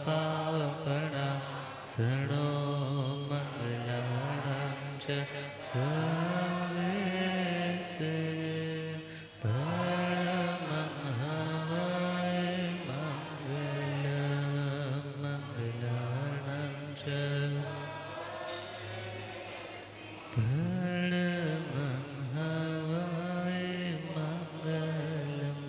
पावपणा सणो मंगलानां च सर्वेश परमहवाय मंगलानां च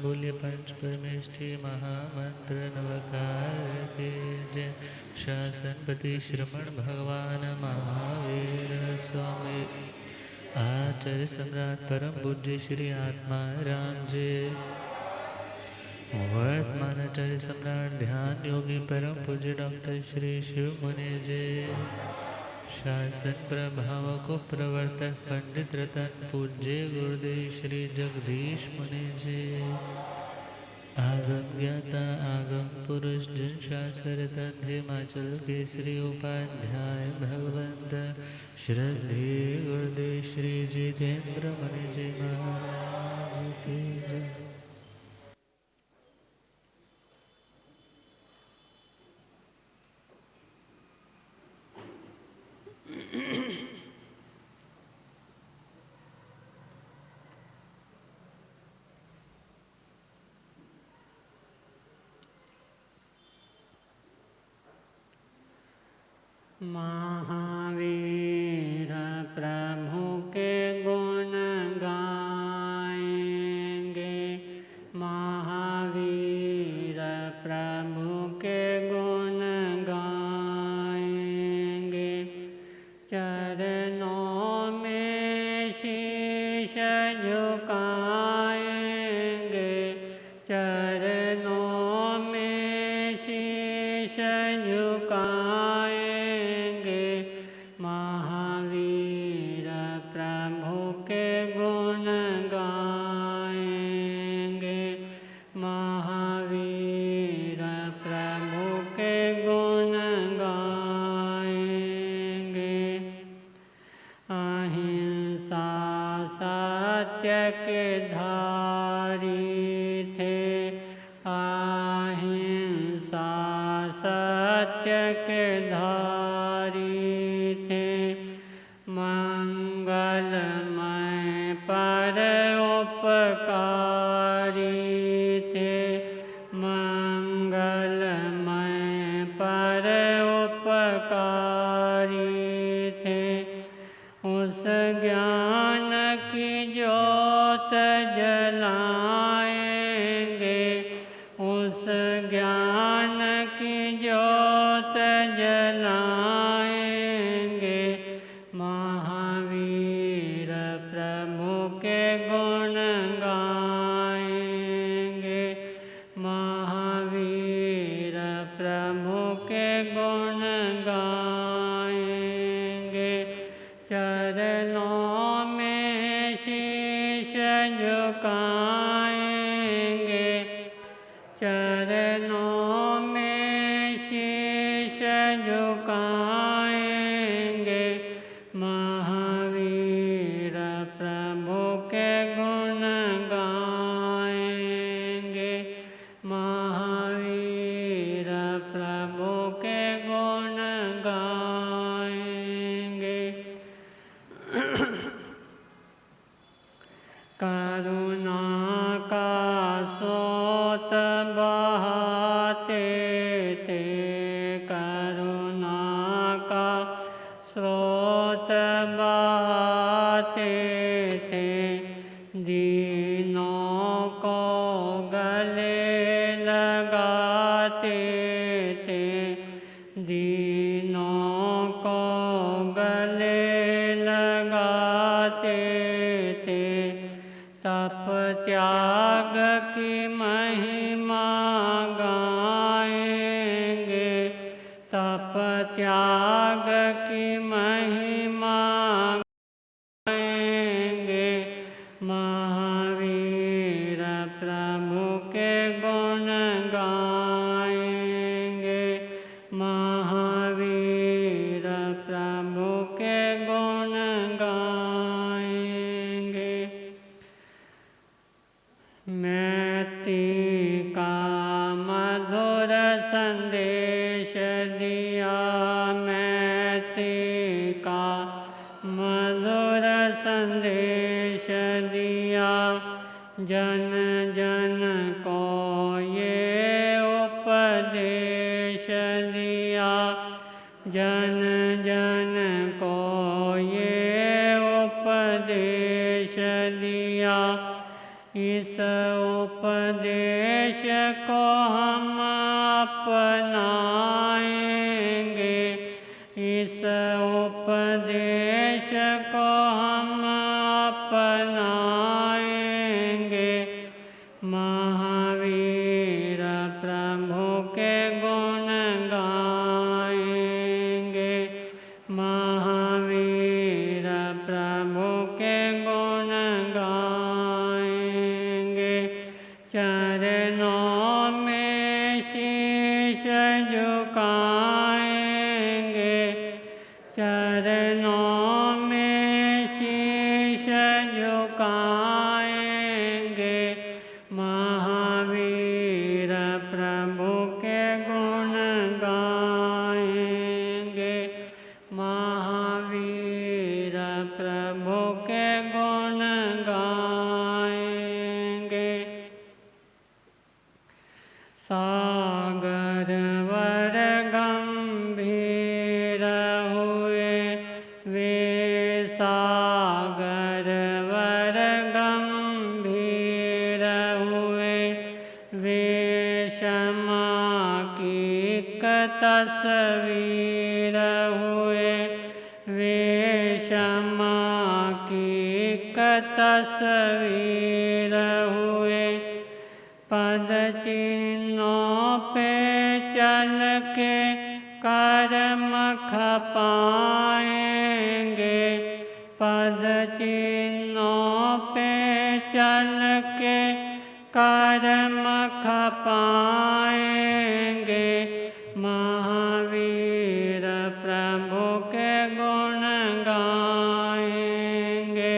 बोलिए पंच परमेष्ठी महामंत्र नवकार के जय। शासनपति श्रमण भगवान महावीर स्वामी आचार्य सम्राट परम पूज्य श्री आत्मा राम जी वर्तमान आचार्य सम्राट ध्यान योगी परम पूज्य डॉक्टर श्री शिव मुनि जी शासन प्रभाव को प्रवर्तक पंडित रतन पूज्य गुरुदेव श्री जगदीश मुनि जी आगम ज्ञाता आगम पुरुष जन शास्त्र रतन हिमाचल केसरी उपाध्याय भगवंत श्रद्धे गुरुदेव श्री जितेंद्र मुनि जी महाराज की जय। महावीर प्रभु के गुण गाएंगे, महावीर प्रभु के गुण गाएंगे। चरणों में शीश झुकाएंगे, चरणों में शीश झुकाएंगे। महावीर प्रभु के गुण गाएंगे, महावीर प्रभु के गुण गाएंगे। अहिंसा सत्य के धारी थे, अहिंसा सत्य के धारी थे। मंगलमय परोपकारी थे, मंगलमय परोपकारी थे। उस ज्ञान की ज्योत जलाएंगे, उस ज्ञान की ज्योत जलाएंगे। महावीर प्रभु के गुण गाएंगे, महावीर प्रभु के गुण गाएंगे। चरणों में शीश झुकाएंगे, चरणों में शीश झुकाएंगे। महावीर प्रभु के गुण गाएंगे, महावीर प्रभु के गुण गाएंगे। करुणा का स्रोत बहाते थे, करुणा का स्रोत बहाते थे। दीनों को गले लगाते थे, दीनों को गले लगाते थे। तप त्याग की महिमा गाएंगे, तप त्याग की महिमा गाएंगे। महावीर प्रभु के गुण गाएंगे, महावीर प्रभु के गुण गाएंगे। मैत्री का मधुर संदेश दिया मैत्री का मधुर संदेश दिया जन जन को ये उपदेश दिया जन जन को ये उपदेश दिया इस उपदेश को हम अपनाएंगे इस उपदेश को हम अपनाएंगे महावीर प्रभु के गुण गाएंगे महावीर प्रभु के गुण गाएंगे चरणों में शीश झुकाएंगे चरणों में शीश झुकाएंगे महावीर प्रभु के गुण गाएंगे महावीर प्रभु के गुण गाएंगे सागर वर गंभीर हुए वे सागर वर गंभीर हुए वे क्षमा की एक तस्वीर हुए वे क्षमा की एक तस्वीर हुए पद चिन्हों पे चल के कर्म खपाएंगे पद चिन्हों पे चल के कर्म खपाएंगे महावीर प्रभु के गुण गाएंगे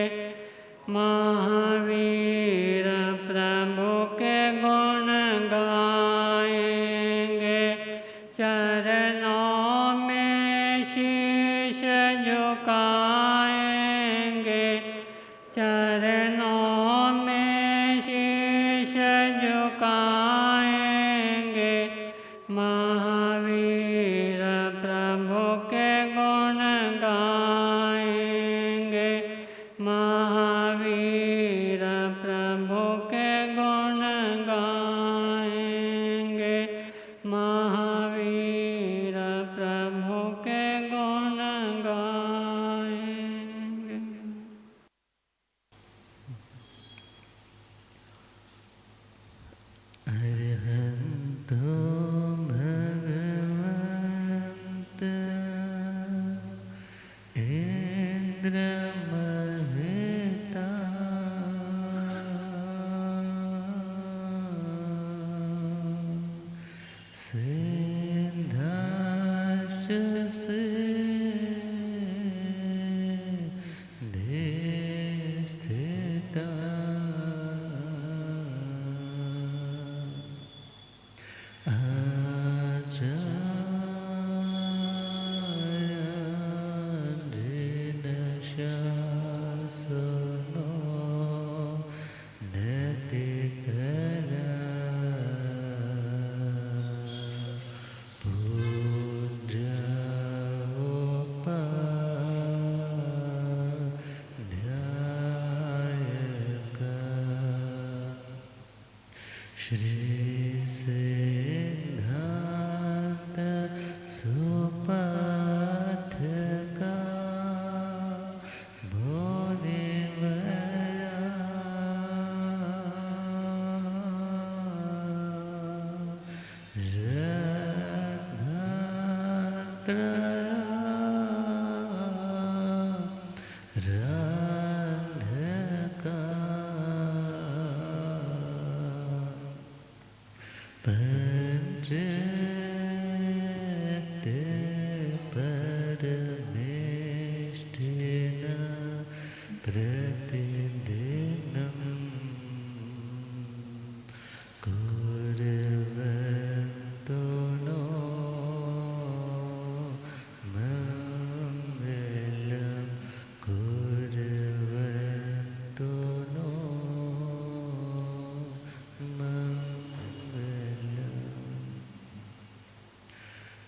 महावीर प्रभु के गुण गाएंगे चरणों में शीश झुकाएंगे चरणों में शीश झुकाएंगे महावीर प्रभु के गुण गाएंगे महावीर प्रभु के गुण गाएंगे महावीर प्रभु के गुण गाएंगे अरहंतो भगवंत इंद्र महता सिंधाश से स्थिता श्री सिद्धांत सुपाठका प्रतिदिनं कुर्वन्तो नो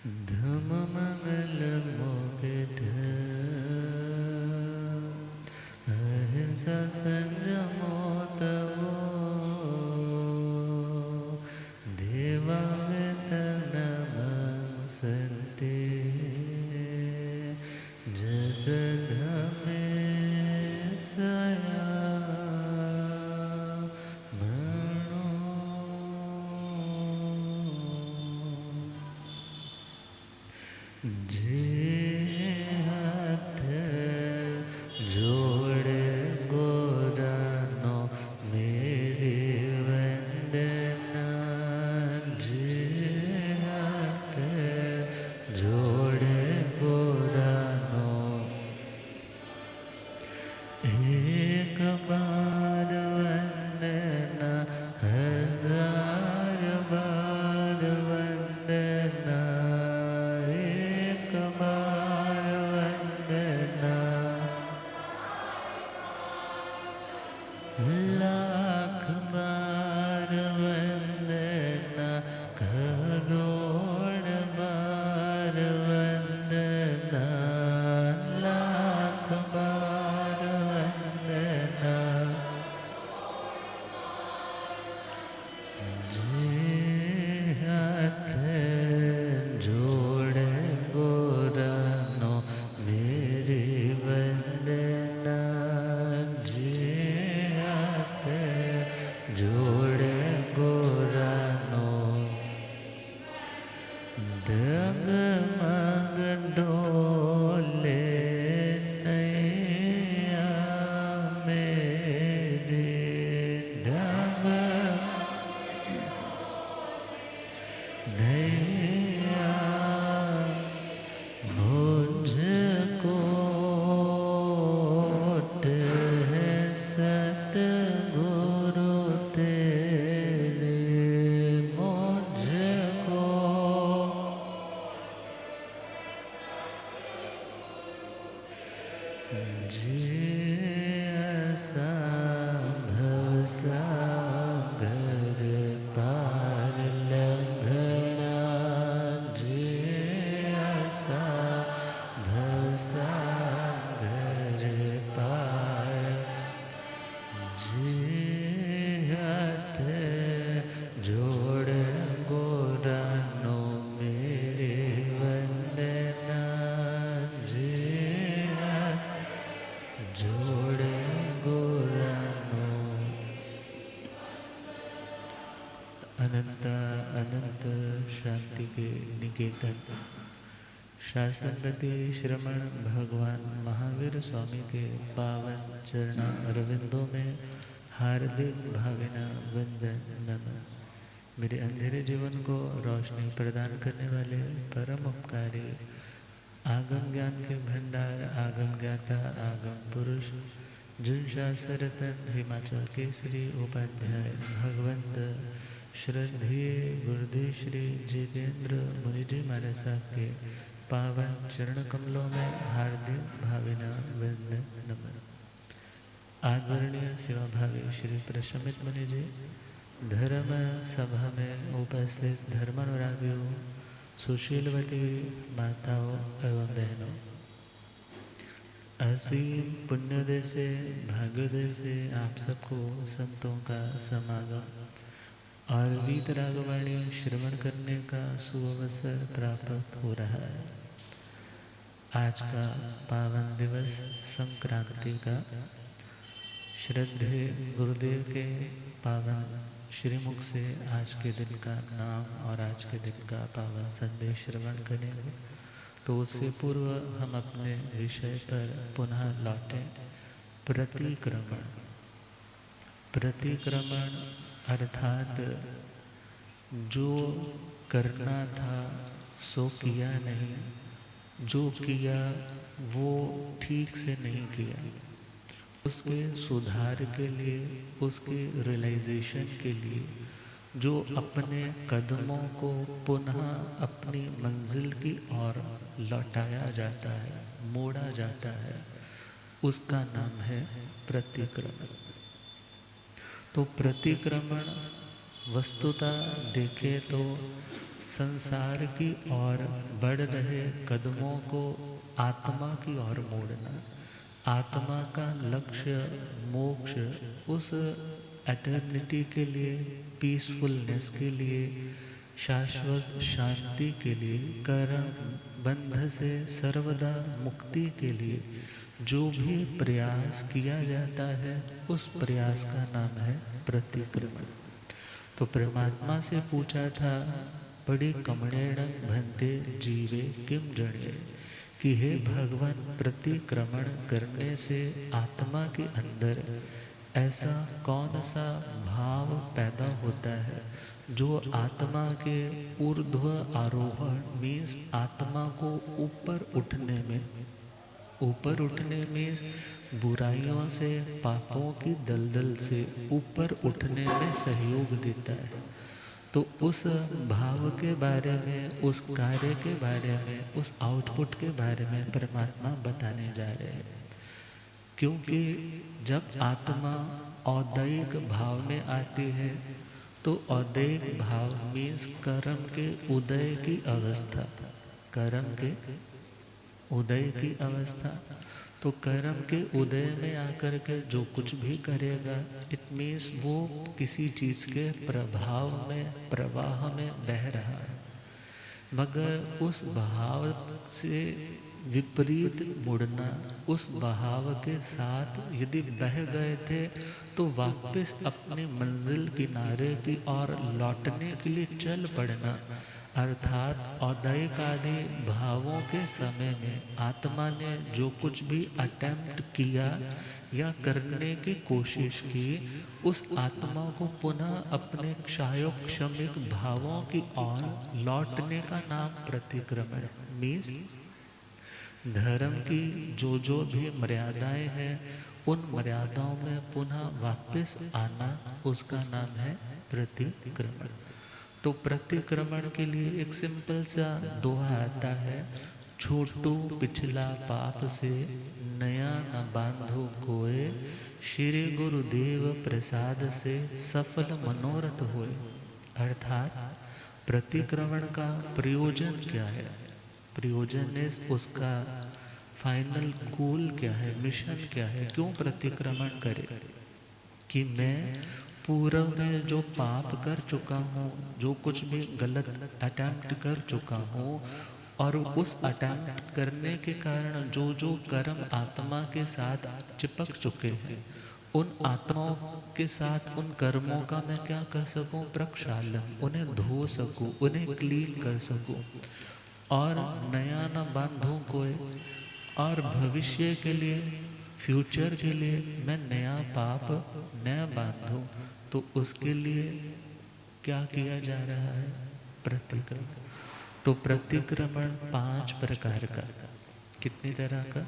धम मंगल मोक्ष अहिंसा संयमो तवो देवा नमस्ते जस धमे सया जे हाथ जोड़े गोरानो मेरी वंदना जे हाथ जोड़े गोरानो एक बार वंदना हजार बार वंदना एक बार वंदना लाख बार वंदना करोड़ बार वंदना लाख बार वंदना जे हाथ जोड़े गोरानो मेरी वंदना जे हाथ जोड़े गोरानो डगमग डोले नैया मेरी नैया मुझको है सतगुरु तेरे मुझको जियसा भवसागर पार लंघना जियसा भवसागर पार जियत जोड़ गोरानो मेरे वंदना जियत जोड़ गोरानो अनंत अनंत शांति के निकेतन शासनपति श्रमण भगवान महावीर स्वामी के पावन चरण अरविंदों में हार्दिक भावना वंदन नमन। मेरे अंधेरे जीवन को रोशनी प्रदान करने वाले परम उपकारी आगम ज्ञान के भंडार आगम ज्ञाता आगम पुरुष जिन शास्त्ररत्न हिमाचल केसरी उपाध्याय भगवंत श्रद्धेय गुरुदेव श्री जितेंद्र मुनि जी महाराज साहब के पावन चरण कमलों में हार्दिक भावना वंदन नमन। आदरणीय सेवा भावी श्री प्रशमित मुनि जी, धर्म सभा में उपस्थित धर्मानुरागियों, सुशीलवती माताओं एवं बहनों, असीम पुण्योदय से भाग्योदय से आप सबको संतों का समागम और वीतरागवाणी श्रवण करने का सुअवसर प्राप्त हो रहा है। आज का पावन दिवस संक्रांति का श्रद्धेय गुरुदेव के पावन श्रीमुख से आज के दिन का नाम और आज के दिन का पावन संदेश श्रवण करेंगे। तो उससे पूर्व हम अपने विषय पर पुनः लौटें। प्रतिक्रमण। प्रतिक्रमण अर्थात जो करना था सो किया नहीं, जो किया वो ठीक से नहीं किया, उसके सुधार के लिए, उसके रियलाइजेशन के लिए जो अपने कदमों को पुनः अपनी मंजिल की ओर लौटाया जाता है, मोड़ा जाता है, उसका नाम है प्रतिक्रमण। तो प्रतिक्रमण वस्तुतः देखे तो संसार की ओर बढ़ रहे कदमों को आत्मा की ओर मोड़ना, आत्मा का लक्ष्य मोक्ष, उस एटर्निटी के लिए, पीसफुलनेस के लिए, शाश्वत शांति के लिए, कर्म बंध से सर्वदा मुक्ति के लिए जो भी प्रयास किया जाता है, उस प्रयास का नाम है प्रतिक्रमण। तो परमात्मा से पूछा था, बड़ी कमणेण भन्ते जीवे किम जड़े, कि हे भगवान, प्रतिक्रमण करने से आत्मा के अंदर ऐसा कौन सा भाव पैदा होता है जो आत्मा के ऊर्ध्व आरोहण मीन्स आत्मा को ऊपर उठने मीन्स बुराइयों से, पापों की दलदल से ऊपर उठने में सहयोग देता है। तो उस भाव के बारे में, उस कार्य के बारे में, उस आउटपुट के बारे में परमात्मा बताने जा रहे हैं। क्योंकि जब आत्मा औदैहिक भाव में आती है तो औदैहिक भाव मीन्स कर्म के उदय की अवस्था, कर्म के उदय की अवस्था। तो कर्म के उदय में आकर के जो कुछ भी करेगा, इट मीन्स वो किसी चीज के प्रभाव में, प्रवाह में बह रहा है, मगर उस भाव से विपरीत मुड़ना, उस बहाव के साथ यदि बह गए थे तो वापस अपने मंजिल किनारे की ओर लौटने के लिए चल पड़ना, अर्थात औदैहिक आदि भावों के समय में आत्मा ने जो कुछ भी अटेम्प्ट किया या करने की कोशिश की, उस आत्मा को पुनः अपने क्षायोक्षमिक भावों की ओर लौटने का नाम प्रतिक्रमण। मीन्स धर्म की जो भी मर्यादाएं हैं, उन मर्यादाओं में पुनः वापस आना, उसका नाम है प्रतिक्रमण। तो प्रतिक्रमण के लिए एक सिंपल सा दोहा आता है, छोटू पिछला पाप से नया न बांधो कोय, श्री गुरुदेव प्रसाद से सफल मनोरथ होए। अर्थात प्रतिक्रमण का प्रयोजन क्या है, प्रयोजन इस उसका फाइनल गोल क्या है, मिशन क्या है, क्यों प्रतिक्रमण करे, कि मैं पूर्व में जो पाप कर चुका हूँ, जो कुछ भी गलत अटेम्प्ट कर चुका हूँ, और उस अटेम्प्ट करने के कारण जो जो कर्म आत्मा के साथ चिपक चुके हैं, उन आत्माओं के साथ उन कर्मों का मैं क्या कर सकूं, प्रक्षालन, उन्हें धो सकूं, उन्हें क्लीन कर सकूं, और नया न बांधूं कोई, और भविष्य के लिए, फ्यूचर के लिए मैं नया पाप नया बांधूं। तो उसके लिए क्या किया जा रहा है, प्रतिक्रमण। तो प्रतिक्रमण 5 प्रकार का, कितनी तरह का,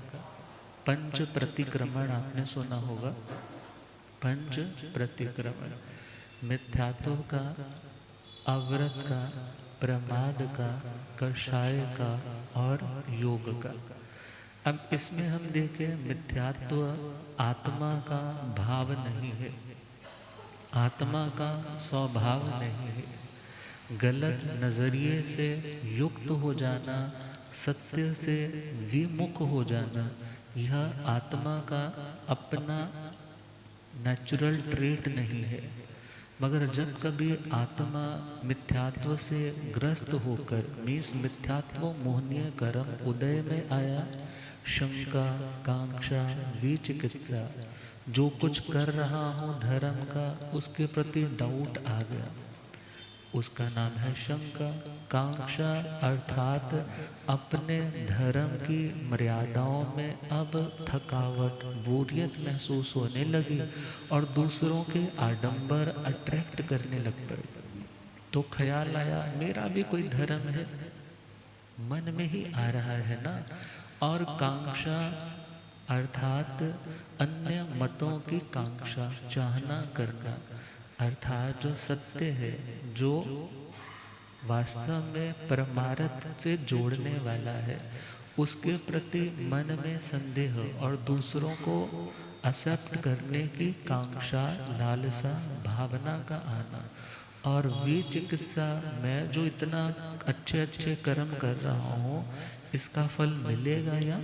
5 प्रतिक्रमण आपने सुना होगा। 5 प्रतिक्रमण, मिथ्यात्व का, अव्रत का, प्रमाद का, कषाय का और योग का। अब इसमें हम देखें, मिथ्यात्व आत्मा का भाव नहीं है, आत्मा का स्वभाव नहीं है। गलत नजरिए से युक्त हो जाना, सत्य से विमुख हो जाना, यह आत्मा का अपना नेचुरल ट्रेट नहीं है। मगर जब कभी आत्मा मिथ्यात्व से ग्रस्त होकर, मीन्स मिथ्यात्व मोहनीय कर्म उदय में आया, शंका, कांक्षा, विचिकित्सा, जो कुछ कर रहा हूँ धर्म का, उसके प्रति डाउट आ गया, उसका नाम है शंका। कांक्षा अर्थात अपने धर्म की मर्यादाओं में अब थकावट, बोरियत महसूस होने लगी और दूसरों के आडंबर अट्रैक्ट करने लग पड़े। तो ख्याल आया, मेरा भी कोई धर्म है, मन में ही आ रहा है ना। और कांक्षा अर्थात अन्य मतों की कांक्षा, चाहना करना, अर्थात जो सत्य है, जो वास्तव में परमार्थ से जोड़ने वाला है, उसके प्रति मन में संदेह और दूसरों को एक्सेप्ट करने की कांक्षा, लालसा, भावना का आना, और विचिकित्सा, मैं जो इतना अच्छे अच्छे कर्म कर रहा हूँ, इसका फल मिलेगा या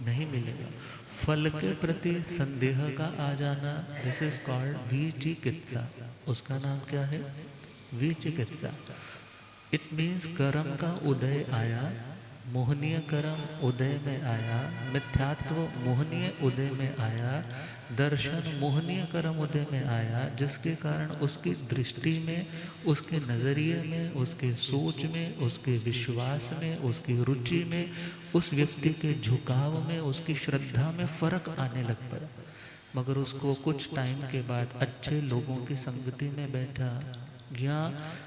नहीं मिलेगा। फल के प्रति संदेह का आ जाना, दिस इज कॉल्ड विचिकित्सा। उसका नाम क्या है? विचिकित्सा। इट मीन्स कर्म का उदय आया, मोहनीय कर्म उदय में आया, मिथ्यात्व मोहनीय उदय में आया, दर्शन मोहनीय कर्म उदय में आया, जिसके कारण उसकी दृष्टि में, उसके नज़रिए में, उसके सोच में, उसके विश्वास में, उसकी रुचि में, उस व्यक्ति के झुकाव में, उसकी श्रद्धा में फर्क आने लग पड़ा। मगर उसको कुछ टाइम के बाद अच्छे लोगों की संगति में बैठा, या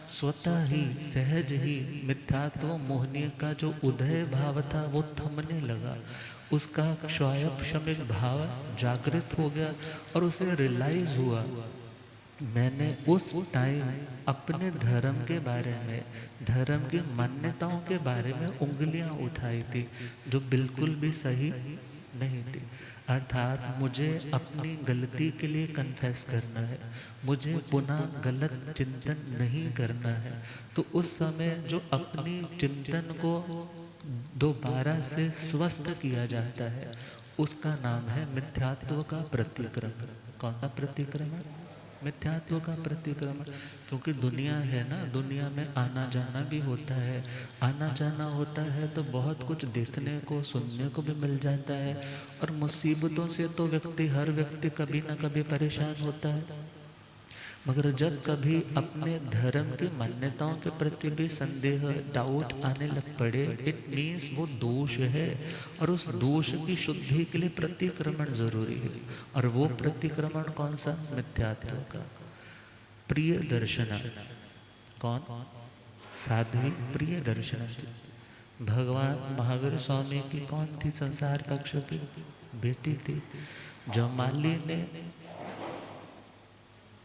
स्वतः ही सहज ही मिथ्यात्व मोहनीय का जो उदय भाव था वो थमने लगा, उसका क्षायप शमिक भाव जागृत हो गया, और उसे रियलाइज हुआ, मैंने उस टाइम अपने धर्म के बारे में, धर्म की मान्यताओं के बारे में उंगलियां उठाई थी, जो बिल्कुल भी सही नहीं थी। अर्थात मुझे अपनी गलती के लिए कन्फेस करना है, मुझे पुनः गलत चिंतन नहीं करना है। तो उस समय जो अपनी चिंतन को दोबारा से स्वस्थ किया जाता है, उसका नाम है मिथ्यात्व का प्रतिक्रमण। कौन सा प्रतिक्रमण? मिथ्यात्व का प्रतिक्रमण। क्योंकि दुनिया है ना, दुनिया में आना जाना भी होता है, आना जाना होता है तो बहुत कुछ देखने को सुनने को भी मिल जाता है, और मुसीबतों से तो हर व्यक्ति कभी ना कभी परेशान होता है। मगर जब कभी अपने धर्म की मान्यताओं के प्रति भी संदेह, डाउट आने लग पड़े, इट मीन्स वो दोष है, और उस दोष की शुद्धि के लिए प्रतिक्रमण जरूरी है। और वो प्रतिक्रमण कौन सा? मिथ्यात्व का। प्रिय दर्शन। कौन? साध्वी प्रिय दर्शन। भगवान महावीर स्वामी की कौन थी? संसार पक्ष की बेटी थी। जमाली ने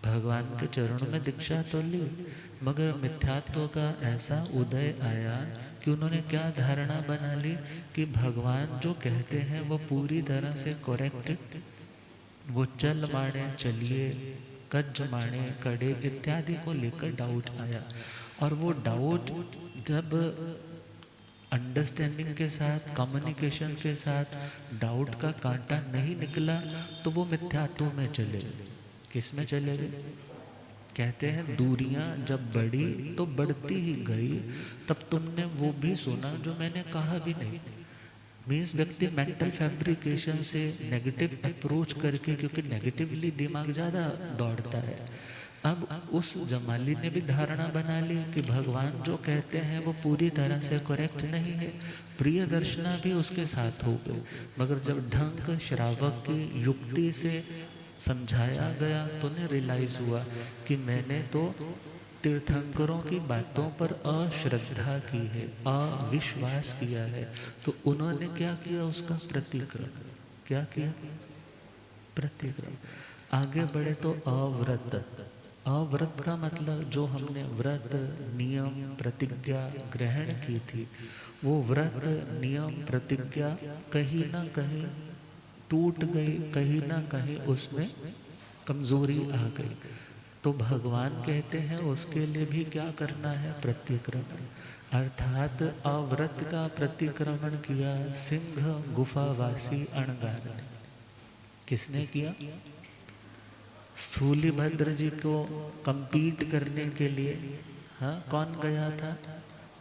भगवान के चरणों में दीक्षा तो ली, मगर मिथ्यात्व का ऐसा उदय आया कि उन्होंने क्या धारणा बना ली कि भगवान जो कहते हैं वो पूरी तरह से करेक्ट, वो चल माने चलिए, कज माने कड़े इत्यादि को लेकर डाउट आया। और वो डाउट जब अंडरस्टैंडिंग के साथ, कम्युनिकेशन के साथ डाउट का कांटा नहीं निकला, तो वो मिथ्यात्व में चले गए। किस में चले गए? कहते हैं दूरियां जब बढ़ी तो बढ़ती ही गई, तब तुमने वो भी सुना जो मैंने कहा भी नहीं। मीन्स व्यक्ति मेंटल फैब्रिकेशन से, नेगेटिव अप्रोच करके, क्योंकि नेगेटिवली दिमाग ज़्यादा दौड़ता है। अब उस जमाली ने भी धारणा बना ली कि भगवान जो कहते हैं वो पूरी तरह से करेक्ट नहीं है। प्रिय दर्शना भी उसके साथ हो गए। मगर जब ढंग श्रावक की युक्ति से समझाया गया तो उन्हें रियलाइज हुआ कि मैंने तो तीर्थंकरों की बातों पर अश्रद्धा की है, अविश्वास किया है। तो उन्होंने क्या किया? उसका प्रतिक्रमण। क्या किया? प्रतिक्रमण। आगे बढ़े तो अव्रत। अव्रत का मतलब जो हमने व्रत, नियम, प्रतिज्ञा ग्रहण की थी, वो व्रत, नियम, प्रतिज्ञा कहीं ना कहीं टूट गई, कहीं ना कहीं उसमें कमजोरी आ गई। तो भगवान कहते हैं उसके लिए भी क्या करना है? प्रतिक्रमण। अर्थात अव्रत का प्रतिक्रमण किया सिंह गुफावासी अणगार ने। किसने किया? स्थूलिभद्र जी को कंपीट करने के लिए, हाँ, कौन गया था?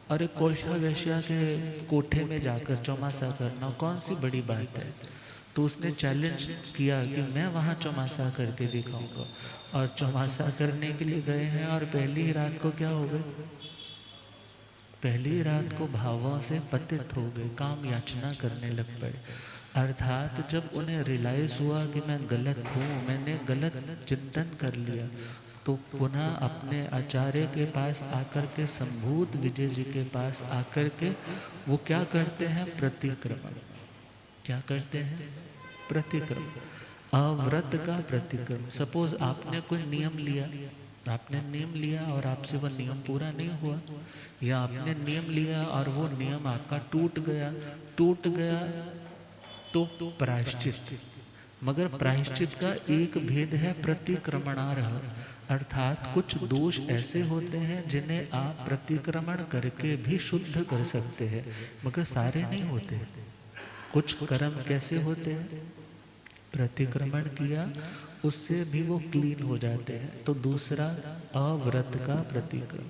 अरे कोशा वैश्या के कोठे में जाकर चौमासा करना कौन सी बड़ी बात है? तो उसने चैलेंज किया कि मैं वहाँ चौमासा करके दिखाऊंगा। और चौमासा करने के लिए गए हैं, और पहली ही रात को क्या हो गए? पहली ही रात को भावों से पतित हो गए, काम याचना करने लग पड़े। अर्थात जब उन्हें रियलाइज हुआ कि मैं गलत हूँ, मैंने गलत चिंतन कर लिया, तो पुनः अपने आचार्य के पास आकर के, संभूत विजय जी के पास आकर के वो क्या करते हैं? प्रतिक्रमण। क्या करते हैं? प्रतिक्रमण। अव्रत का प्रतिक्रमण। सपोज आपने कोई नियम लिया, आपने नियम लिया और आपसे वह नियम पूरा नहीं हुआ, या आपने नियम लिया और वो नियम आपका टूट गया तो प्रायश्चित, मगर प्रायश्चित का एक भेद है प्रतिक्रमणार्ह, अर्थात कुछ दोष ऐसे होते हैं जिन्हें आप प्रतिक्रमण करके भी शुद्ध कर सकते हैं, मगर सारे नहीं होते। कुछ कर्म कैसे होते हैं, प्रतिक्रमण किया उससे भी वो क्लीन हो जाते हैं। तो दूसरा अव्रत का प्रतिक्रमण,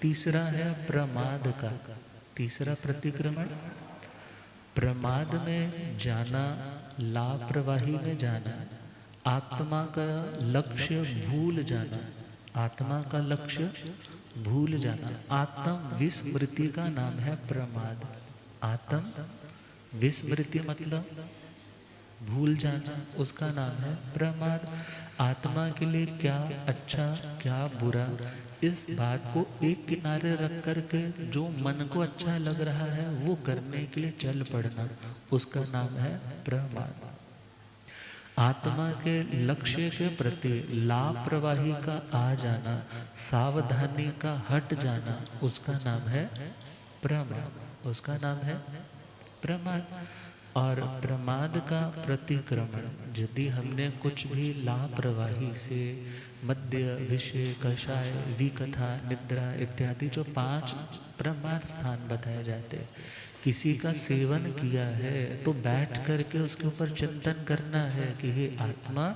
तीसरा है प्रमाद का। तीसरा प्रतिक्रमण प्रमाद में जाना, लापरवाही में जाना, आत्मा का लक्ष्य भूल जाना, आत्मा का लक्ष्य भूल जाना। आत्म विस्मृति का नाम है प्रमाद। आत्म विस्मृति मतलब भूल जाना, उसका नाम है प्रमाद। आत्मा के लिए क्या अच्छा क्या बुरा, इस बात को एक किनारे रख करके जो मन को अच्छा लग रहा है वो करने के लिए चल पड़ना, उसका नाम है प्रमाद। आत्मा के लक्ष्य के प्रति लापरवाही का आ जाना, सावधानी का हट जाना, उसका नाम है प्रमाद, उसका नाम है प्रमाद। और प्रमाद का प्रतिक्रमण, यदि हमने कुछ भी लापरवाही से मद्य, विषय, कषाय, विकथा, निद्रा इत्यादि जो 5 प्रमाद स्थान बताए जाते हैं, किसी का सेवन किया है तो बैठ करके उसके ऊपर चिंतन करना है कि हे आत्मा,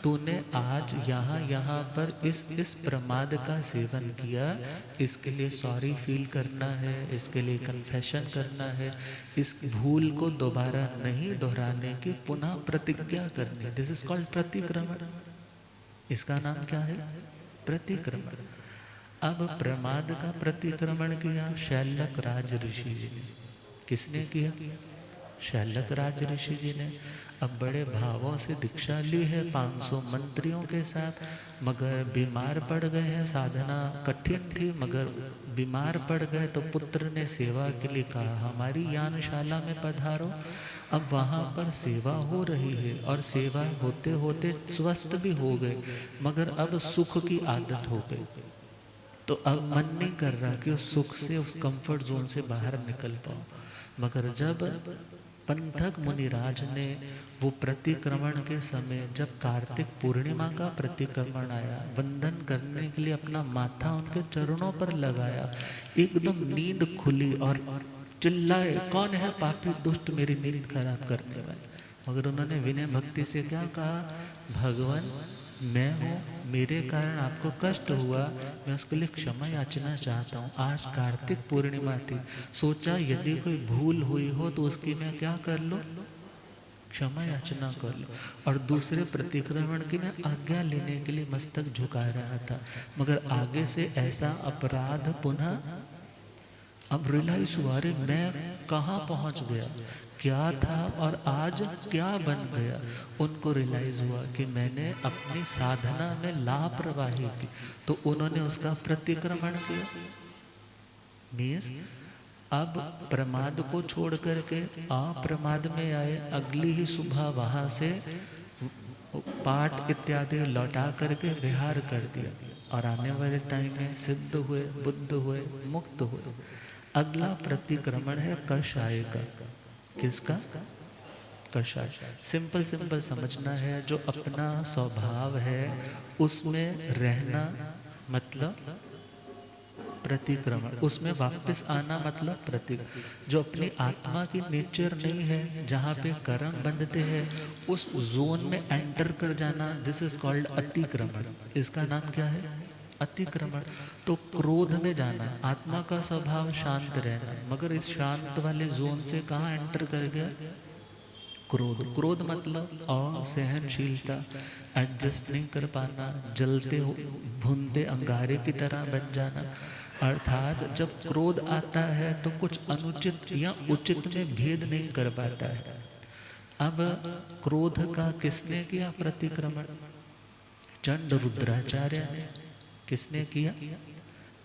तूने आज यहाँ पर इस प्रमाद का सेवन किया, इसके लिए सॉरी फील करना है, इसके लिए कन्फेशन करना है, इस भूल को दोबारा नहीं दोहराने की पुनः प्रतिज्ञा करनी। दिस इज कॉल्ड प्रतिक्रमण। इसका नाम क्या है, प्रतिक्रमण। अब प्रमाद का प्रतिक्रमण किया शैलक राज ऋषि जी ने। किसने किया, शैलक राज ऋषि जी ने। अब बड़े भावों से दीक्षा ली है 500 मंत्रियों के साथ, मगर बीमार पड़ गए हैं। साधना कठिन थी मगर बीमार पड़ गए, तो पुत्र ने सेवा के लिए कहा हमारी यानशाला में पधारो। अब वहाँ पर सेवा हो रही है और सेवा होते होते स्वस्थ भी हो गए, मगर अब सुख की आदत हो गई। तो अब मन नहीं कर रहा कि उस सुख से, उस कंफर्ट जोन से बाहर निकल पाओ। मगर जब पंथक मुनिराज ने वो प्रतिक्रमण के समय, जब कार्तिक पूर्णिमा का प्रतिक्रमण आया, वंदन करने के लिए अपना माथा उनके चरणों पर लगाया, एकदम नींद खुली और चिल्लाए, कौन है पापी दुष्ट मेरी नींद खराब करने वाले। मगर उन्होंने विनय भक्ति से क्या कहा, भगवान मैं हूँ, मेरे कारण आपको कष्ट हुआ, मैं उसके लिए क्षमा याचना चाहता हूँ। आज कार्तिक पूर्णिमा थी, सोचा यदि कोई भूल हुई हो तो उसकी मैं क्या कर लो, क्षमा याचना कर लो। और दूसरे प्रतिक्रमण की मैं आज्ञा लेने के लिए मस्तक झुका रहा था, मगर आगे से ऐसा अपराध पुनः, अब रियलाइज हुआ रे मैं कहाँ पहुँच गया, क्या था और आज क्या बन गया। उनको रियलाइज हुआ कि मैंने अपनी साधना में लापरवाही की, तो उन्होंने उसका प्रतिक्रमण किया। मीन्स अब प्रमाद को छोड़ करके अप्रमाद में आए, अगली ही सुबह वहां से पाठ इत्यादि लौटा करके विहार कर दिया, और आने वाले टाइम में सिद्ध हुए, बुद्ध हुए, मुक्त हुए। अगला प्रतिक्रमण है कषाय का। किसका, कषाय। सिंपल सिंपल समझना है, जो अपना स्वभाव है उसमें रहना मतलब प्रतिक्रमण, उसमें वापस आना मतलब प्रतिक्रमण। जो अपनी आत्मा की नेचर नहीं है, जहाँ पे कर्म बंधते हैं, उस जोन में एंटर कर जाना, दिस इज कॉल्ड अतिक्रमण। इसका नाम क्या है, अतिक्रमण। तो क्रोध में जाना, आत्मा का स्वभाव शांत रहना, मगर इस शांत वाले जोन से कहाँ एंटर कर गया, क्रोध। क्रोध मतलब असहनशीलता, एडजस्ट नहीं कर पाना, जलते भुनते अंगारे की तरह बन जाना। अर्थात जब क्रोध आता है तो कुछ अनुचित या उचित में भेद नहीं कर पाता है। अब क्रोध का किसने किया प्रतिक्रमण, चंड रुद्राचार्य ने। किसने किया,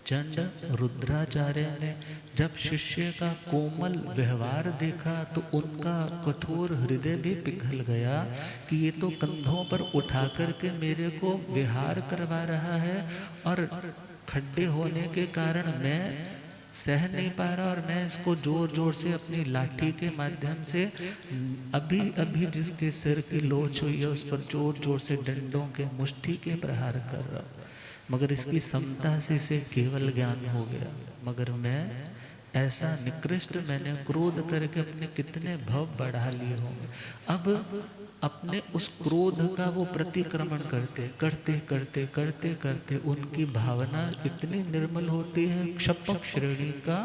चंड रुद्राचार्य ने। जब शिष्य का कोमल व्यवहार देखा तो उनका कठोर हृदय भी पिघल गया कि ये तो कंधों पर उठा करके मेरे को विहार करवा रहा है, और खड्डे होने के कारण मैं सह नहीं पा रहा और मैं इसको जोर जोर से अपनी लाठी के माध्यम से अभी अभी जिसके सिर की लोच हुई है उस पर जोर जोर से डंडों के मुष्टि के प्रहार कर रहा हूँ, मगर इसकी समता से इसे केवल ज्ञान हो गया। मगर मैं ऐसा निकृष्ट मैंने क्रोध करके अपने कितने भव बढ़ा लिए होंगे। अब अपने उस क्रोध का वो प्रतिक्रमण करते करते करते करते करते उनकी भावना इतनी निर्मल होती है, क्षपक श्रेणी का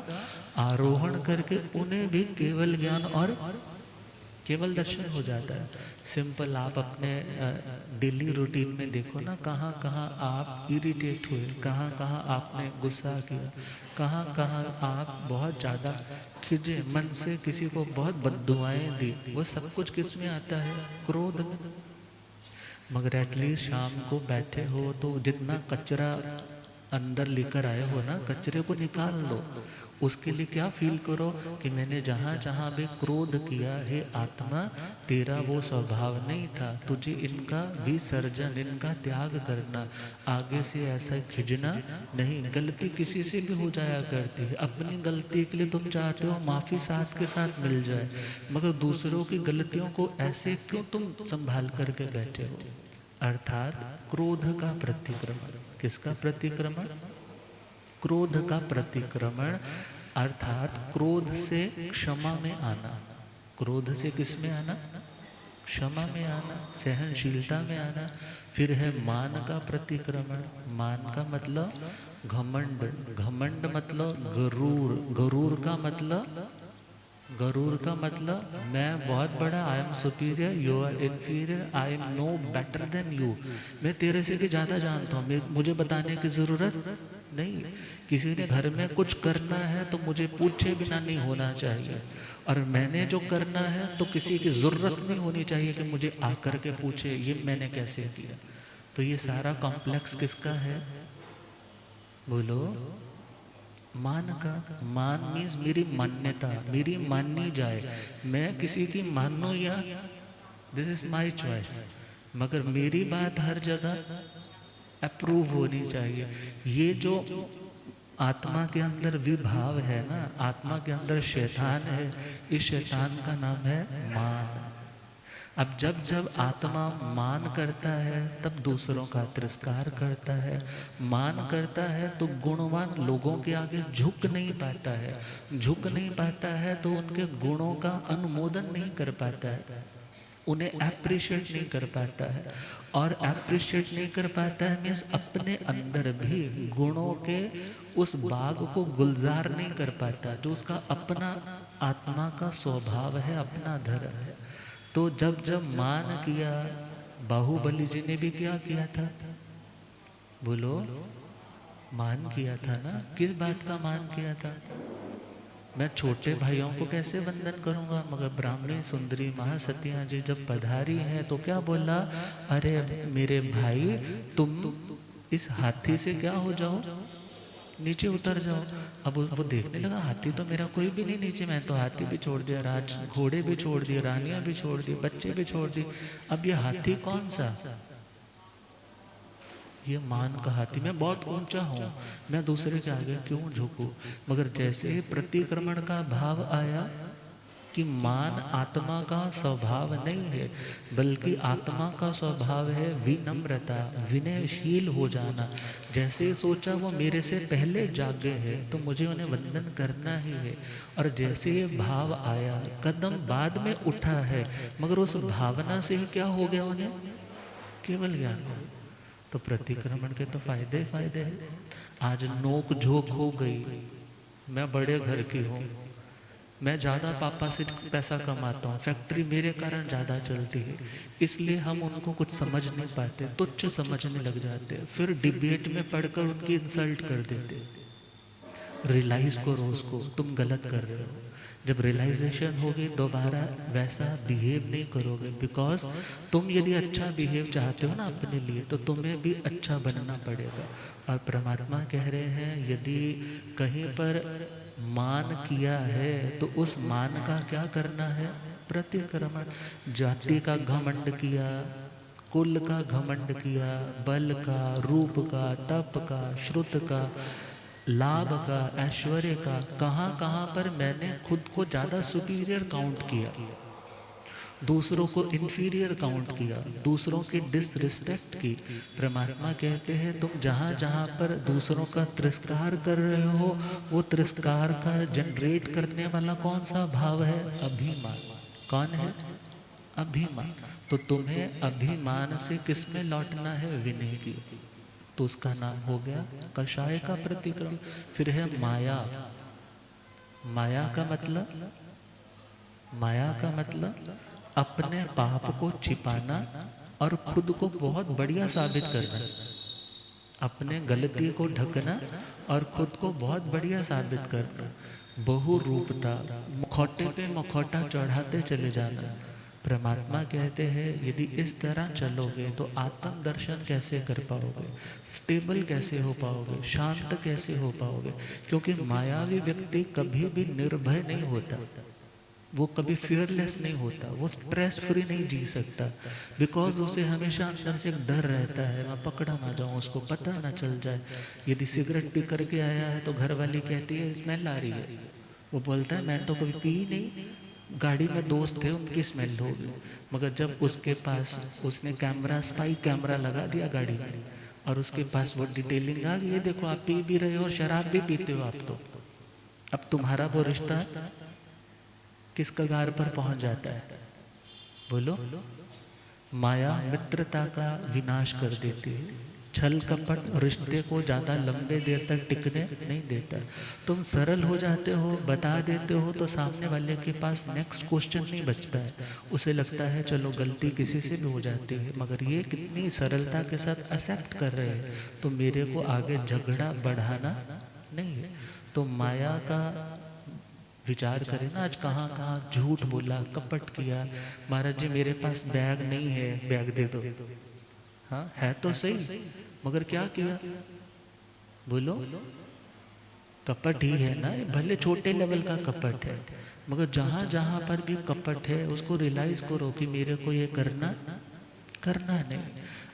आरोहण करके उन्हें भी केवल ज्ञान और केवल दर्शन हो जाता है। सिंपल आप अपने डेली रूटीन में देखो ना, कहाँ कहाँ आप इरिटेट हुए, कहाँ कहाँ आपने गुस्सा किया, कहाँ कहाँ आप बहुत ज़्यादा खिजे, मन से किसी को बहुत बद्दुआएं दी, वो सब कुछ किस में आता है? क्रोध में। मगर एटलीस्ट शाम को बैठे हो तो जितना कचरा अंदर लेकर आए हो ना, कचरे को निकाल दो। उसके लिए क्या फील करो कि मैंने जहाँ जहाँ भी क्रोध किया, हे आत्मा तेरा वो स्वभाव नहीं था, तुझे इनका विसर्जन, इनका त्याग करना, आगे से ऐसा खिजना नहीं। गलती किसी से भी हो जाया करती है, अपनी गलती के लिए तुम चाहते हो माफ़ी साथ के साथ मिल जाए, मगर दूसरों की गलतियों को ऐसे क्यों तुम संभाल करके बैठे हो? अर्थात क्रोध का प्रतिक्रमण। किसका प्रतिक्रमण? क्रोध का प्रतिक्रमण, अर्थात क्रोध से क्षमा में आना। क्रोध से किस में आना? क्षमा में आना, सहनशीलता में आना। फिर है मान का प्रतिक्रमण। मान का मतलब घमंड, घमंड मतलब गरूर, गरूर का मतलब, गरूर का मतलब मैं बहुत बड़ा, I am superior, you are inferior, I am no better than you, मैं तेरे से भी ज़्यादा जानता हूँ, मुझे बताने की ज़रूरत नहीं। किसी ने घर में कुछ करना है तो मुझे पूछे बिना नहीं होना चाहिए, और मैंने जो करना है तो किसी की ज़रूरत नहीं होनी चाहिए कि मुझे आकर के पूछे ये मैंने कैसे किया। तो ये सारा कॉम्प्लेक्स किसका है? बोलो। मान का। मान मीन्स मेरी मान्यता, मेरी माननी जाए, मैं किसी की मानूं या दिस इज माई चॉइस, मगर मेरी बात हर जगह अप्रूव होनी चाहिए। ये जो आत्मा के अंदर विभाव है ना, आत्मा के अंदर शैतान है, इस शैतान का नाम है मान। अब जब जब आत्मा मान करता है तब दूसरों का तिरस्कार करता है, मान करता है तो गुणवान लोगों के आगे झुक नहीं पाता है, झुक नहीं पाता है तो उनके गुणों का अनुमोदन नहीं कर पाता है, उन्हें अप्रिशिएट नहीं कर पाता है। और अप्रिशिएट नहीं कर पाता है मीन्स अपने अंदर भी गुणों के उस बाग को गुलजार नहीं कर पाता जो उसका अपना आत्मा का स्वभाव है, अपना धर्म है। तो जब जब मान किया, बाहुबली जी ने भी क्या किया था? बोलो। मान किया था ना। किस बात का मान किया था? मैं छोटे भाइयों को कैसे वंदन करूंगा, मगर ब्राह्मणी सुंदरी महासतियां जी जब पधारी हैं तो क्या बोला? अरे मेरे भाई तुम इस हाथी से क्या हो जाओ, नीचे उतर जाओ। अब वो देखने लगा हाथी तो मेरा कोई भी नहीं नीचे, मैं तो हाथी भी छोड़ दिया, राज घोड़े भी छोड़ दिए, रानियां भी छोड़ दी, बच्चे भी छोड़ दिए, अब ये हाथी कौन सा? ये मान का हाथी। मैं बहुत ऊंचा हूँ, मैं दूसरे के आगे क्यों झुकूं? मगर जैसे ही प्रतिक्रमण का भाव आया कि मान आत्मा का स्वभाव नहीं है, बल्कि आत्मा का स्वभाव है विनम्रता, विनयशील हो जाना। जैसे ही सोचा वो मेरे से पहले जागे हैं तो मुझे उन्हें वंदन करना ही है, और जैसे ये भाव आया, कदम बाद में उठा है, मगर उस भावना से ही क्या हो गया? उन्हें केवल ज्ञान हो। तो प्रतिक्रमण के तो फायदे ही फायदे हैं। आज नोक झोंक हो गई, मैं बड़े घर की हूँ, मैं ज़्यादा पापा से पैसा कमाता हूँ, फैक्ट्री मेरे कारण ज़्यादा चलती है, इसलिए हम उनको कुछ समझ नहीं पाते, तुच्छ समझने लग जाते, फिर डिबेट में पढ़कर उनकी इंसल्ट कर देते। रियलाइज करो उसको, तुम गलत कर रहे हो। जब रियलाइजेशन होगी दोबारा वैसा बिहेव नहीं करोगे, बिकॉज तुम यदि अच्छा बिहेव चाहते हो ना अपने लिए तो तुम्हें भी अच्छा बनना पड़ेगा। और परमात्मा कह रहे हैं यदि कहीं पर मान किया है तो उस मान का क्या करना है? प्रतिक्रमण। जाति का घमंड किया, कुल का घमंड किया, बल का, रूप का, तप का, श्रुत का, लाभ का, ऐश्वर्य का, कहाँ कहाँ पर मैंने खुद को ज़्यादा सुपीरियर काउंट किया, दूसरों को इन्फीरियर काउंट किया, दूसरों की डिसरिस्पेक्ट की। परमात्मा कहते हैं तुम जहाँ जहाँ पर दूसरों का तिरस्कार कर रहे हो, वो तिरस्कार का जनरेट करने वाला कौन सा भाव है? अभिमान। कौन है? अभिमान। तो तुम्हें अभिमान से किस में लौटना है? विनय की। तो उसका नाम हो गया कषाय का प्रतिक्रम। फिर है माया। माया का मतलब, माया का मतलब अपने पाप को छिपाना और खुद को बहुत बढ़िया साबित करना, अपने गलती को ढकना और खुद को बहुत बढ़िया साबित करना, बहुरूपता, मुखौटे पे मुखौटा चढ़ाते चले जाना। परमात्मा कहते हैं यदि इस तरह चलोगे तो आत्म दर्शन कैसे कर पाओगे, स्टेबल कैसे हो पाओगे, शांत कैसे हो पाओगे? क्योंकि मायावी व्यक्ति कभी भी निर्भय नहीं होता, वो कभी फियरलेस नहीं होता, वो स्ट्रेस फ्री नहीं जी सकता, बिकॉज उसे हमेशा अंदर से एक डर रहता है मैं पकड़ा ना जाऊं, उसको पता ना चल जाए। यदि सिगरेट पी करके आया है तो घर वाली कहती है स्मेल आ रही है, वो बोलता है मैं तो कभी पी नहीं, गाड़ी में दोस्त थे उनकी स्मेल होगी। मगर जब उसके पास उसने कैमरा, स्पाई कैमरा लगा दिया गाड़ी में और उसके पास वो डिटेलिंग आ गई, ये देखो आप पी भी रहे हो और शराब भी पीते हो आप, तो अब तुम्हारा वो रिश्ता किस कगार पर पहुंच जाता है? बोलो। माया मित्रता का विनाश कर देती है, छल कपट रिश्ते को ज्यादा लंबे देर तक टिकने नहीं देता। तुम सरल हो जाते हो, बता देते हो तो सामने वाले के पास नेक्स्ट क्वेश्चन नहीं बचता है, उसे लगता है चलो गलती किसी से भी हो जाती है, मगर ये कितनी सरलता के साथ एक्सेप्ट कर रहे हैं, तो मेरे को आगे झगड़ा बढ़ाना नहीं है। तो माया का विचार करें ना, आज कहाँ कहाँ झूठ बोला, कपट किया। महाराज जी मेरे पास बैग नहीं है, बैग दे दो। हाँ है तो सही, मगर क्या किया? बोलो। कपट ही है ना, भले छोटे लेवल का कपट है, मगर जहाँ जहाँ पर भी कपट है उसको रियलाइज करो कि मेरे को ये करना नहीं।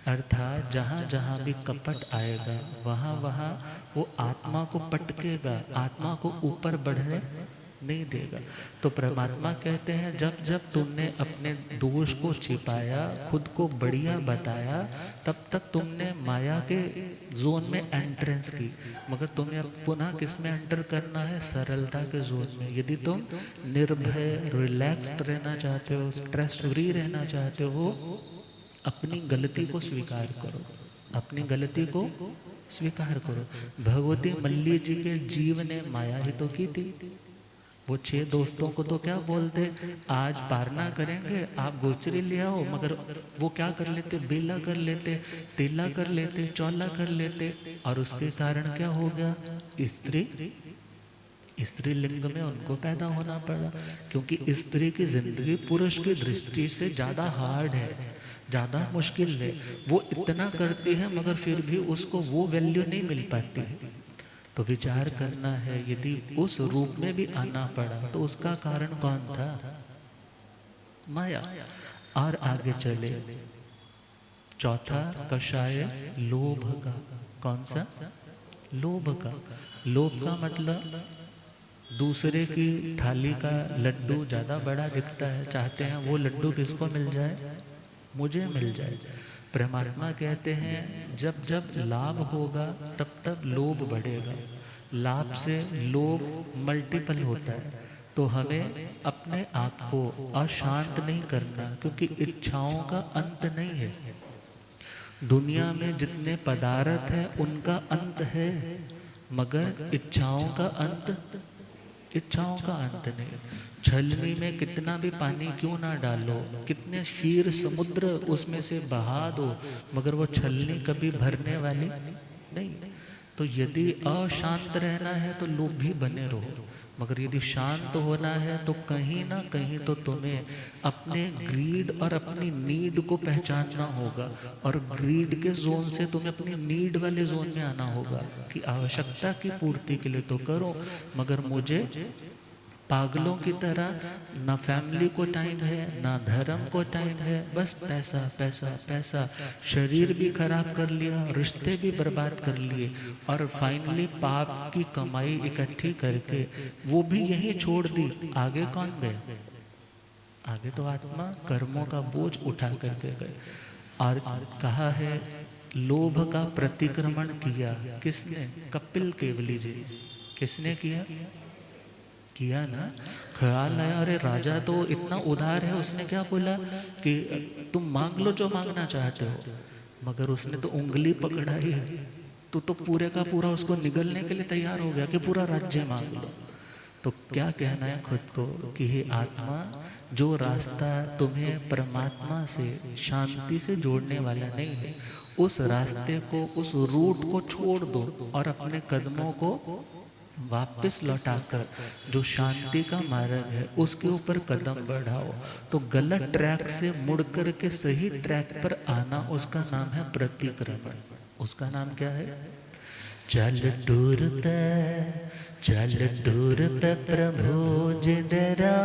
अर्थात जहाँ जहाँ भी कपट आएगा वहाँ वहाँ वो आत्मा को पटकेगा, आत्मा को ऊपर बढ़ने नहीं देगा। तो परमात्मा कहते हैं जब जब तुमने अपने दोष को छिपाया, खुद को बढ़िया बताया, तब तक तुमने माया के जोन में एंट्रेंस की, मगर तुम्हें अब पुनः किस में एंटर करना है? सरलता के जोन में। यदि तुम निर्भय, रिलैक्स्ड रहना चाहते हो, स्ट्रेस फ्री रहना चाहते हो, अपनी गलती को स्वीकार करो, अपनी गलती को स्वीकार करो। भगवती मल्ली जी के जीव ने माया ही तो की थी। वो 6 दोस्तों को तो क्या बोलते, आज पारना करेंगे, आप गोचरी ले आओ, मगर वो क्या कर लेते? बेला कर लेते, तेला कर लेते, चौला कर लेते, और उसके कारण क्या हो गया? स्त्री लिंग में उनको पैदा होना पड़ा, क्योंकि स्त्री की जिंदगी पुरुष की दृष्टि से ज्यादा हार्ड है, ज्यादा मुश्किल है। वो इतना करती है मगर फिर भी उसको वो वैल्यू नहीं मिल पाती है। तो विचार करना है, यदि उस रूप में भी आना पड़ा तो उसका कारण कौन था? माया। और आगे चले, चौथा कषाय लोभ का। कौन सा? लोभ का। लोभ का मतलब दूसरे की थाली का लड्डू ज्यादा बड़ा दिखता है, चाहते हैं वो लड्डू किसको मिल जाए? मुझे मिल जाए। परमात्मा कहते हैं जब जब लाभ होगा तब तब लोभ बढ़ेगा, लाभ से लोभ मल्टीपल होता है। तो हमें अपने आप को अशांत नहीं करना, क्योंकि इच्छाओं का अंत नहीं है। दुनिया में जितने पदार्थ हैं उनका अंत है, मगर इच्छाओं का अंत नहीं। छलनी में कितना भी पानी क्यों ना डालो, कितने क्षीर समुद्र उसमें से बहा दो, मगर वो छलनी कभी भरने वाली नहीं। तो यदि अशांत रहना है तो लोभी बने रहो, मगर यदि शांत होना है तो कहीं ना कहीं तो तुम्हें अपने ग्रीड और अपनी नीड को पहचानना होगा, और ग्रीड के जोन से तुम्हें अपनी नीड वाले जोन में आना होगा कि आवश्यकता की पूर्ति के लिए तो करो, मगर मुझे पागलों की तरह ना फैमिली को टाइम है, ना धर्म को टाइम है, बस पैसा पैसा पैसा। शरीर भी खराब कर लिया, रिश्ते भी बर्बाद कर लिए, और फाइनली पाप की कमाई इकट्ठी करके वो भी यही छोड़ दी। आगे कौन गए? आगे तो आत्मा कर्मों का बोझ उठा करके गए। और कहा है लोभ का प्रतिक्रमण किया किसने? कपिल केवली जी। किसने किया? किया ना। ख्याल आया अरे राजा तो इतना उदार है, उसने क्या बोला कि तुम मांग लो जो मांगना चाहते हो, मगर उसने तो उंगली पकड़ाई है, तो पूरे का पूरा उसको निगलने के लिए तैयार हो गया कि पूरा राज्य मांग लो। तो क्या कहना है खुद को कि हे आत्मा, जो रास्ता तुम्हें परमात्मा से शांति से जोड़ने वाला नहीं है, उस रास्ते को, उस रूट को छोड़ दो और अपने कदमों को वापस लौटाकर जो शांति का मार्ग है उसके ऊपर कदम बढ़ाओ। तो गलत ट्रैक से मुड़ कर के सही ट्रैक पर आना, उसका नाम है प्रतिक्रमण। उसका नाम क्या है? चल टूर पे, चल टूर पे प्रभु जिदरा,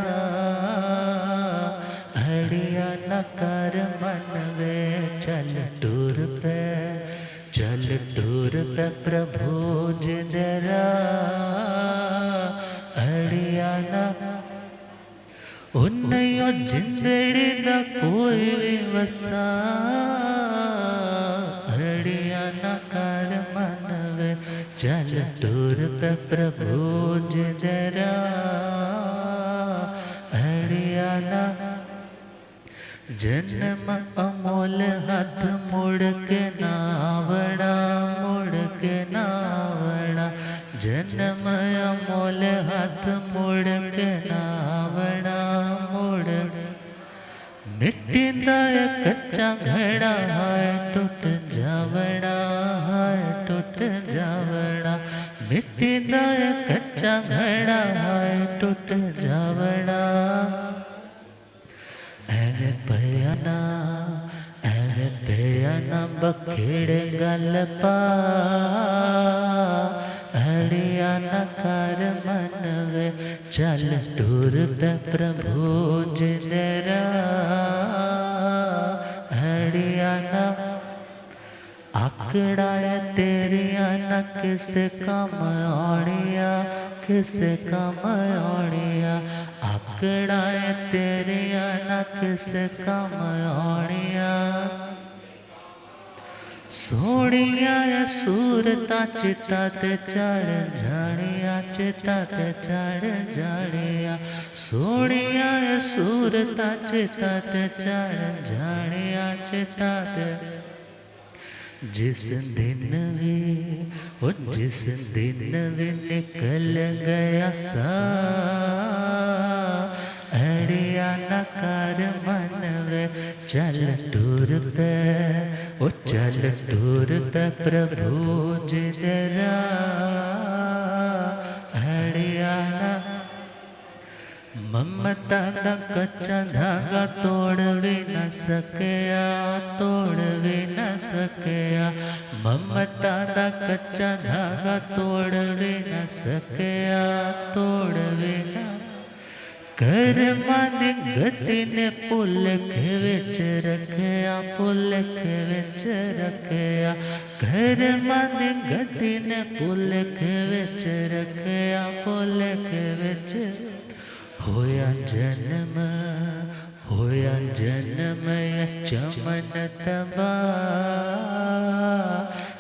हड़िया न कर मन वे। चल टूर पे, चल टूर पे प्रभु जिदरा, हड़िया न उन्नयो जिंदड़ी दा कोई भी वसा, हड़िया न कर मन वे। चल टूर पे प्रभु जिदरा, हड़िया न जन्म अमोल हाथ मुड़ के नावड़ा, मुड़ के नावड़ा। जन्म अमोल हाथ मुड़ के नावड़ा, मुड़। मिट्टी दा कच्चा घड़ा है टूट जावड़ा, है टूट जावड़ा। मिट्टी दा कच्चा घड़ा है टूट जावड़ा। ऐवे पयाना, ऐवे पयाना बखेड़ गल पा, हड़िया न कर मन वे। चल टूर पे प्रभु जिदरा, हड़िया न आकड़ा तेरिया न किस काम आड़िया, किस काम आड़िया। आकड़ा तेरिया न किस काम आड़िया। सोनिया सूरता चिता ते चढ़ जानिया, चिता ते चढ़ जानिया। सोनिया सूरता चिता ते चढ़ जानिया, चिता ते। जिस दिन भी, वो जिस दिन भी निकल गया सा, हड़िया न कर मन वे। चल टूर पे, ओ चल टूर पे प्रभु जिदरा, हड़िया न। ममता दा कच्चा धागा तोड़ भी न सकिया, तोड़ भी न सकिया। ममता दा कच्चा धागा तोड़ भी न सकिया, तोड़ भी न। कर्मा दी गति ने पुल के विच रखिया, पुल के विच रखिया। कर्मा दी गति ने पुल के विच रखिया, पुल के विच। होया जन्म, होया जन्म चमन तबा,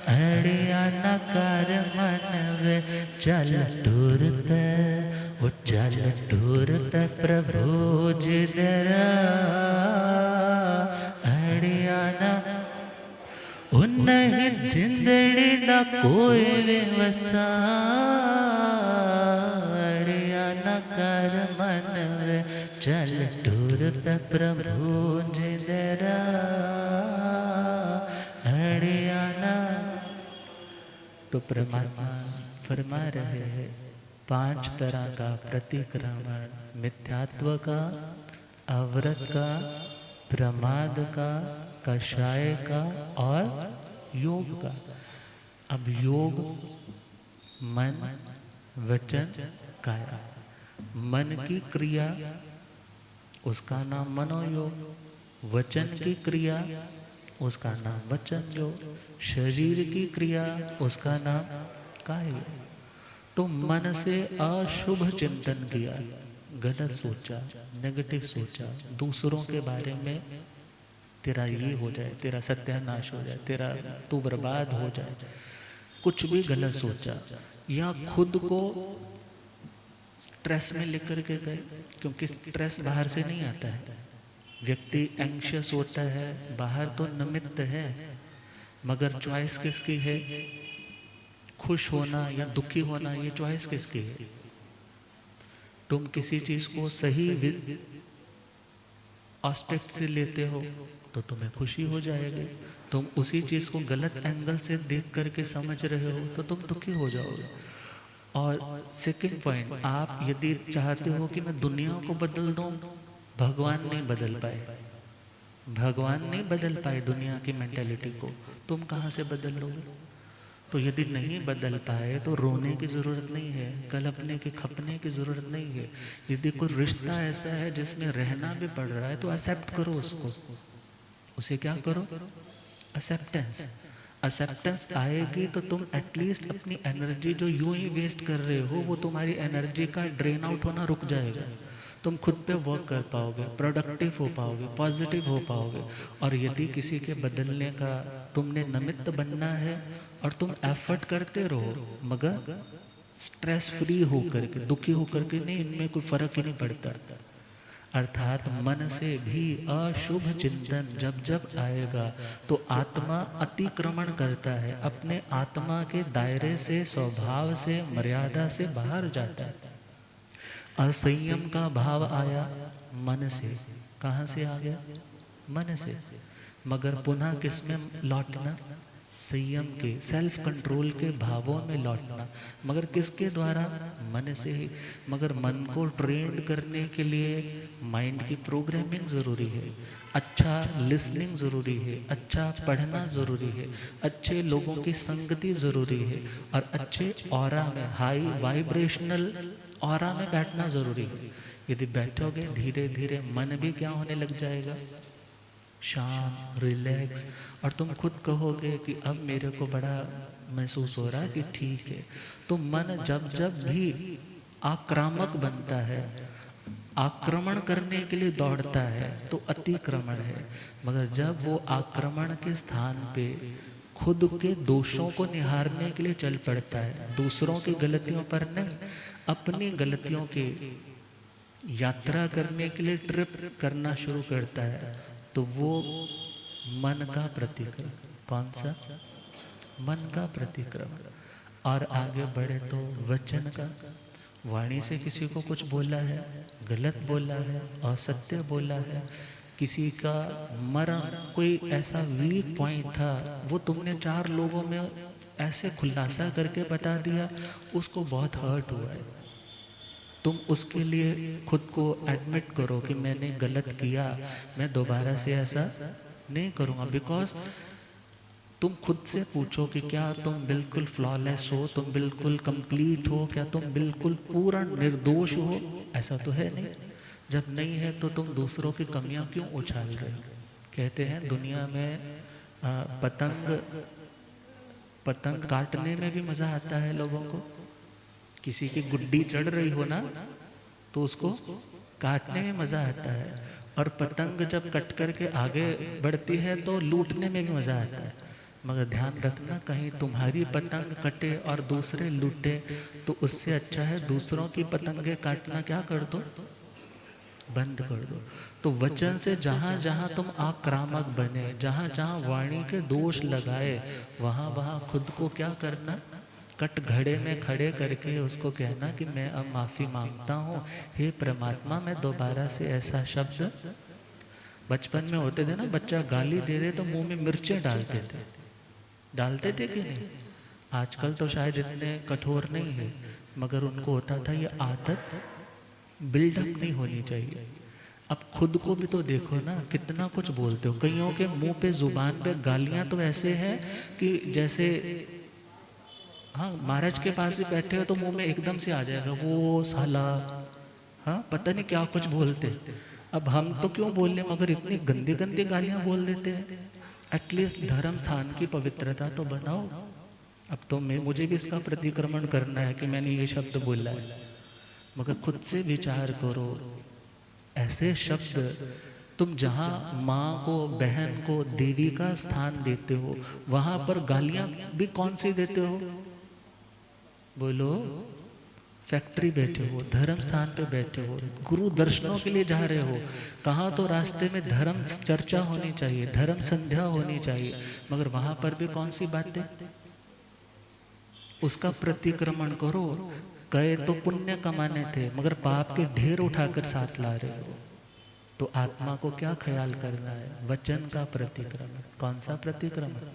हड़िया न कर मन वे। चल टूर पे, ओ चल टूर पे प्रभु जिदरा, हड़िया न। उन्हीं जिंदड़ी दा कोई भी वसा, हड़िया न कर मन वे। चल टूर पे प्रभु जिदरा, हड़िया न। तो परमात्मा फरमा रहे हैं 5 तरह का प्रतिक्रमण, मिथ्यात्व का, अव्रत का, प्रमाद का, कषाय का और योग का। अब योग मन वचन काया, मन की क्रिया उसका नाम मनोयोग, वचन की क्रिया उसका नाम वचन योग, शरीर की क्रिया उसका नाम काय योग। तो मन से अशुभ चिंतन किया, गलत सोचा, नेगेटिव सोचा, दूसरों के बारे में तेरा ये हो जाए, तेरा सत्यानाश हो जाए, तेरा तू बर्बाद हो जाए, कुछ भी गलत सोचा, या खुद को स्ट्रेस में लेकर के गए, क्योंकि स्ट्रेस बाहर से नहीं आता है। व्यक्ति एंग्शियस होता है, बाहर तो निमित्त है, मगर चॉइस किसकी है? खुश होना या दुखी होना, ये चॉइस किसकी है? तुम किसी चीज को सही एस्पेक्ट से लेते हो तो तुम्हें खुशी हो जाएगी, तुम उसी चीज को गलत एंगल से देख करके समझ रहे हो तो तुम दुखी हो जाओगे। और सेकंड पॉइंट, आप यदि चाहते हो कि मैं दुनिया को बदल दूं, भगवान नहीं बदल पाए, भगवान नहीं बदल पाए दुनिया की मेंटेलिटी को, तुम कहां से बदल लोगे? तो यदि नहीं बदल पाए तो रोने की जरूरत नहीं है, कलपने की खपने की जरूरत नहीं है। यदि कोई रिश्ता ऐसा है जिसमें रहना भी पड़ रहा है तो एक्सेप्ट करो उसको, उसे क्या करो? एक्सेप्टेंस। एक्सेप्टेंस आएगी तो तुम एटलीस्ट अपनी एनर्जी जो यूं ही वेस्ट कर रहे हो, वो तुम्हारी एनर्जी का ड्रेन आउट होना रुक जाएगा, तुम खुद पे वर्क कर पाओगे, प्रोडक्टिव हो पाओगे, पॉजिटिव हो पाओगे। और यदि किसी के बदलने का तुमने निमित्त बनना है और तुम एफर्ट करते रहो, मगर स्ट्रेस फ्री होकर के, दुखी होकर के नहीं, इनमें कोई फर्क ही नहीं पड़ता। अर्थात मन से भी अशुभ चिंतन जब जब आएगा तो आत्मा अतिक्रमण करता है, अपने आत्मा के दायरे से, स्वभाव से, मर्यादा से बाहर जाता है। असंयम का भाव आया मन से, कहां से आ गया? मन से। मगर पुनः किस में लौटना? संयम के, सेल्फ कंट्रोल के भावों में लौटना, मगर किसके द्वारा? मन से ही। मगर मन को ट्रेंड करने के लिए माइंड की प्रोग्रामिंग जरूरी है, अच्छा लिसनिंग जरूरी है, अच्छा पढ़ना जरूरी है, अच्छे लोगों की संगति जरूरी है, और अच्छे ऑरा में, हाई वाइब्रेशनल ऑरा में बैठना जरूरी है। यदि बैठोगे धीरे धीरे मन भी क्या होने लग जाएगा? शांत, रिलैक्स। और तुम खुद कहोगे कि अब मेरे को बड़ा महसूस हो रहा है कि ठीक है। तो मन जब जब भी आक्रामक बनता है, आक्रमण करने के लिए दौड़ता है, तो अतिक्रमण है। मगर जब वो आक्रमण के स्थान पे खुद के दोषों को निहारने के लिए चल पड़ता है, दूसरों की गलतियों पर नहीं, अपनी गलतियों की यात्रा करने के लिए ट्रिप करना शुरू करता है, तो वो मन का प्रतिक्रमण। कौन सा? मन का प्रतिक्रमण। और आगे बढ़े तो वचन का, वाणी से किसी को कुछ बोला है, गलत बोला है, असत्य बोला है, किसी का मरण, कोई ऐसा वीक पॉइंट था, वो तुमने 4 लोगों में ऐसे खुलासा करके बता दिया, उसको बहुत हर्ट हुआ है। तुम उसके लिए खुद को एडमिट करो कि मैंने गलत किया, मैं दोबारा से ऐसा नहीं करूँगा। बिकॉज तुम खुद से पूछो कि क्या तुम बिल्कुल फ्लॉलेस हो, तुम बिल्कुल कंप्लीट हो, क्या तुम बिल्कुल पूरा निर्दोष हो? ऐसा तो है नहीं। जब नहीं है तो तुम दूसरों की कमियां क्यों उछाल रहे हो? कहते हैं दुनिया में पतंग काटने में भी मजा आता है लोगों को। किसी की गुड्डी चढ़ रही हो ना, तो उसको काटने में मजा आता है, और पतंग जब कट करके आगे बढ़ती है तो लूटने में भी मजा आता है। मगर ध्यान रखना, कहीं तुम्हारी पतंग कटे और दूसरे लूटे, तो उससे अच्छा है दूसरों की पतंगे काटना क्या कर दो, बंद कर दो। तो वचन से जहां जहां तुम आक्रामक बने, जहां जहां वाणी के दोष लगाए, वहां वहां खुद को क्या करना, कट घड़े में खड़े करके उसको कहना कि मैं अब माफी मांगता हूँ, हे परमात्मा, मैं दोबारा से ऐसा शब्द। बचपन में होते थे ना, बच्चा गाली दे दे तो मुंह में मिर्चें डालते थे कि नहीं? आजकल तो शायद इतने कठोर नहीं है, मगर उनको होता था ये आदत बिल्डअप नहीं होनी चाहिए। अब खुद को भी तो देखो ना, कितना कुछ बोलते हो। कईयों के मुंह पे, जुबान पे गालियां तो ऐसे हैं कि जैसे, हाँ, महाराज के पास भी बैठे हो तो मुंह में एकदम से आ जाएगा, वो साला, हाँ, पता नहीं क्या कुछ बोलते। अब हम तो क्यों बोल रहे, मगर इतनी गंदी गंदी गालियां बोल देते हैं। एटलीस्ट धर्म स्थान की पवित्रता तो बनाओ। अब तो मुझे भी इसका प्रतिक्रमण करना है कि मैंने ये शब्द बोला है, मगर खुद से विचार करो। ऐसे शब्द तुम जहाँ माँ को, बहन को, देवी का स्थान देते हो, वहां पर गालियां भी कौन सी देते हो? बोलो। फैक्ट्री बैठे हो, धर्म स्थान पे बैठे हो, गुरु दर्शनों के लिए जा रहे हो, कहाँ तो रास्ते में धर्म चर्चा होनी चाहिए, धर्म संध्या होनी चाहिए, मगर वहां पर भी कौन सी बातें? उसका प्रतिक्रमण करो। गए तो पुण्य कमाने थे, मगर पाप के ढेर उठाकर साथ ला रहे हो। तो आत्मा को क्या ख्याल करना है? वचन का प्रतिक्रमण। कौन सा प्रतिक्रमण?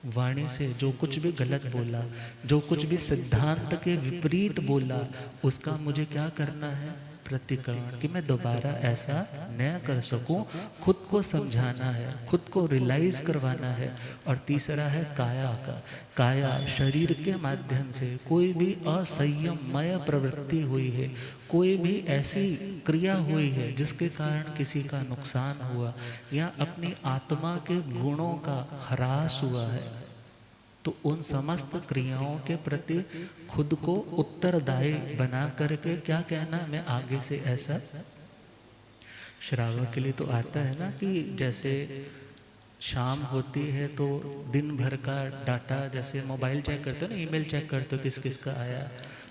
वाणी से जो कुछ भी गलत बोला, जो कुछ भी सिद्धांत के विपरीत बोला, उसका मुझे क्या करना है? प्रतिक्रमण, कि मैं दोबारा ऐसा न कर सकूं। खुद को समझाना है, खुद को रियलाइज करवाना है। और तीसरा है काया का। काया शरीर के माध्यम से कोई भी असंयममय प्रवृत्ति हुई है, कोई भी ऐसी क्रिया हुई है जिसके कारण किसी का नुकसान हुआ, या अपनी आत्मा के गुणों का ह्रास हुआ है, तो उन समस्त क्रियाओं के प्रति खुद को उत्तरदायी बना करके क्या कहना? मैं आगे से ऐसा। श्रावक के लिए तो आता है ना कि जैसे शाम होती है तो दिन भर का डाटा, जैसे मोबाइल चेक करते हो ना, ईमेल चेक करते हो किस किस का आया,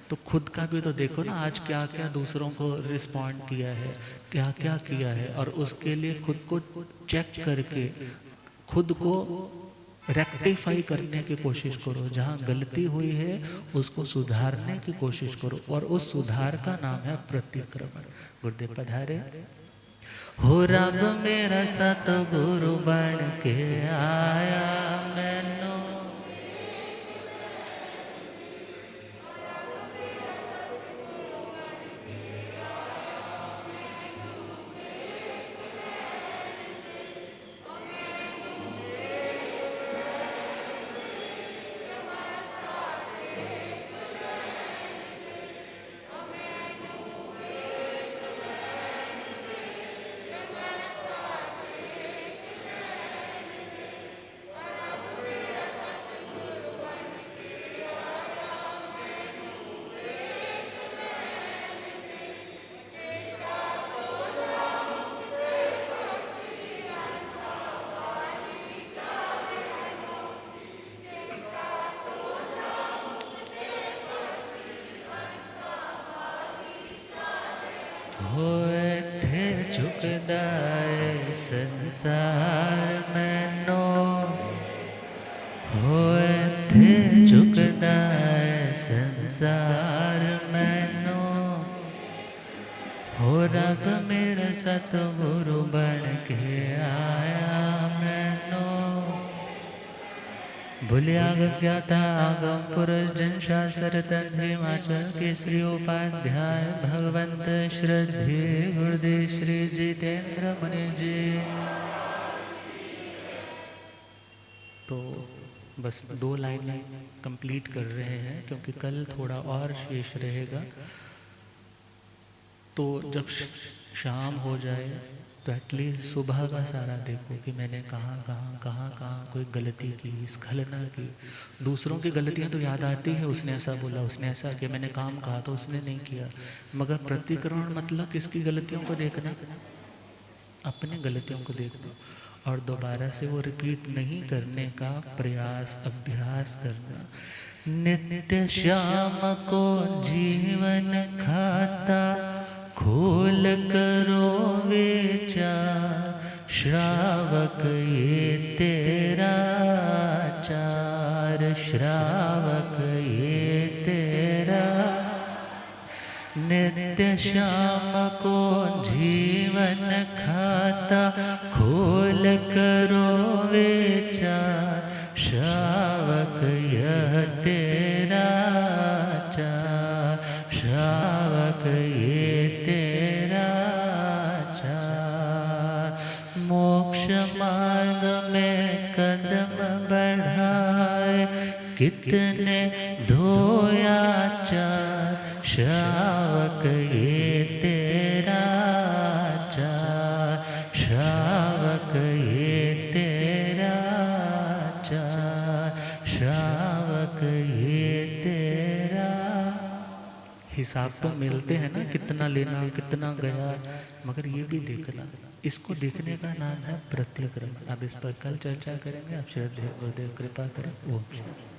तो खुद का भी तो देखो ना, आज क्या क्या दूसरों को रिस्पॉन्ड किया है, क्या क्या किया है, और उसके लिए खुद को चेक करके खुद को रेक्टिफाई करने की कोशिश करो। जहाँ गलती हुई है उसको सुधारने की कोशिश करो, और उस सुधार का नाम है प्रतिक्रमण। गुरुदेव पधारे। हो रब मेरा सतगुरु बन के आया मैनू, होए थे झुकदाए संसार मैनो, होए थे झुकदाए संसार मैनो, हो रब मेरा सतगुरु बन के आया मैनो। भूलिया ज्ञाता आगम पुरुष जन शास्त्र तंधे हिमाचल केसरी उपाध्याय भगवंत श्रद्धे गुरुदेव श्री जितेंद्र मुनि जी। तो बस 2 लाइनें कंप्लीट कर रहे हैं, क्योंकि कल थोड़ा और शेष रहेगा। तो जब शाम हो जाए तो एटलीस्ट सुबह का सारा देखो कि मैंने कहाँ कोई गलती की, स्खलना की। दूसरों की गलतियाँ तो याद आती है, उसने ऐसा बोला, उसने ऐसा किया, मैंने काम कहा तो उसने नहीं किया, मगर प्रतिक्रमण मतलब किसकी गलतियों को देखना? अपनी गलतियों को देखना, और दोबारा से वो रिपीट नहीं करने का प्रयास, अभ्यास करना। नित्य श्याम को जीवन खाता, खोल करो विचार, श्रावक ये तेरा आचार, श्रावक ये तेरा। नित्य श्याम को जीवन खाता, खोल करो विचार, श्रावक यह तेरा आचार, श्रावक ये तेरा आचार। मोक्ष मार्ग में कदम बढ़ाए, कितने धोया चार, श्रावक ये तेरा हिसाब तो मिलते हैं ना, कितना लेना कितना गया, मगर ये भी देखना, इसको देखने का नाम है प्रत्यक्रम। अब इस पर कल चर्चा करेंगे। आप श्रद्धेय गुरुदेव कृपा करें। ओम शांति।